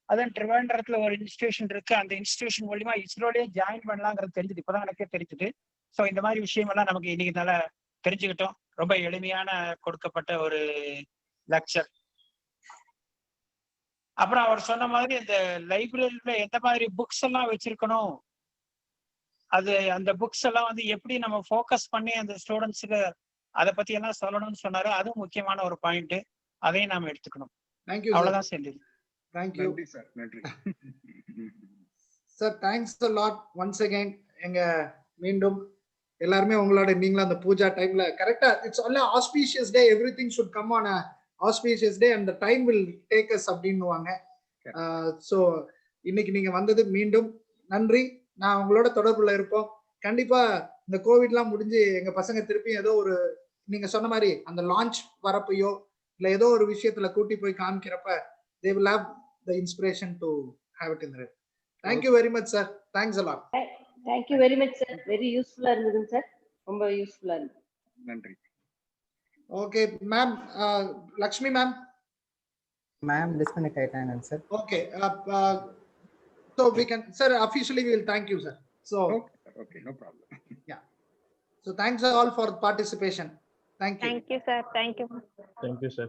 அதான் திருவேண்டரத்துல ஒரு இன்ஸ்டிடியூஷன் இருக்கு, அந்த இன்ஸ்டிடியூஷன் மூலியமா இஸ்ரோலயே ஜாயின் பண்ணலாங்கிறது தெரிஞ்சது. இப்பதான் எனக்கே தெரிஞ்சது. ஸோ இந்த மாதிரி விஷயம் எல்லாம் நமக்கு இன்னைக்கு நல்லா தெரிஞ்சுக்கிட்டோம். ரொம்ப எளிமையான கொடுக்கப்பட்ட ஒரு லெக்சர். அப்புறம் அவர் சொன்ன மாதிரி இந்த லைப்ரரியில எந்த மாதிரி புக்ஸ் எல்லாம் வச்சிருக்கணும், அது அந்த புக்ஸ் எல்லாம் வந்து எப்படி நம்ம ஃபோக்கஸ் பண்ணி அந்த ஸ்டூடெண்ட்ஸுக்கு அதை பத்தி எல்லாம் சொல்லணும்னு சொன்னாரு. அதுவும் முக்கியமான ஒரு பாயிண்ட். அதையும் நாம எடுத்துக்கணும். தேங்க்யூ. அவ்வளவுதான் செஞ்சு. Thank you sir. நன்றி sir. Thanks a lot once again. எங்க மீண்டும் எல்லாருமே உங்களோட நீங்களும் அந்த பூஜா டைம்ல கரெக்டா it's all auspicious day, everything should come on auspicious day and the time will take us அப்படின்னுவாங்க. ஸோ இன்னைக்கு நீங்க வந்தது மீண்டும் நன்றி. நான் உங்களோட தொடர்புல இருப்போம். கண்டிப்பா இந்த கோவிட்லாம் முடிஞ்சு எங்க பசங்க திருப்பி ஏதோ ஒரு நீங்க சொன்ன மாதிரி அந்த லான்ச் வரப்பையோ இல்ல ஏதோ ஒரு விஷயத்துல கூட்டி போய் காமிக்கிறப்ப they will have the inspiration to have it in there. Thank you very much sir. Thanks a lot. Thank you very much sir. Very useful இருந்தது சார். ரொம்ப யூஸ்ஃபுல்லா இருந்தது. நன்றி. Okay ma'am, Lakshmi ma'am. Ma'am disconnect ஆயிட்டாங்க sir. Okay, so we can sir officially we will thank you sir. So okay no problem. Yeah, so thanks all for participation. Thank you. Thank you sir. Thank you. Thank you sir.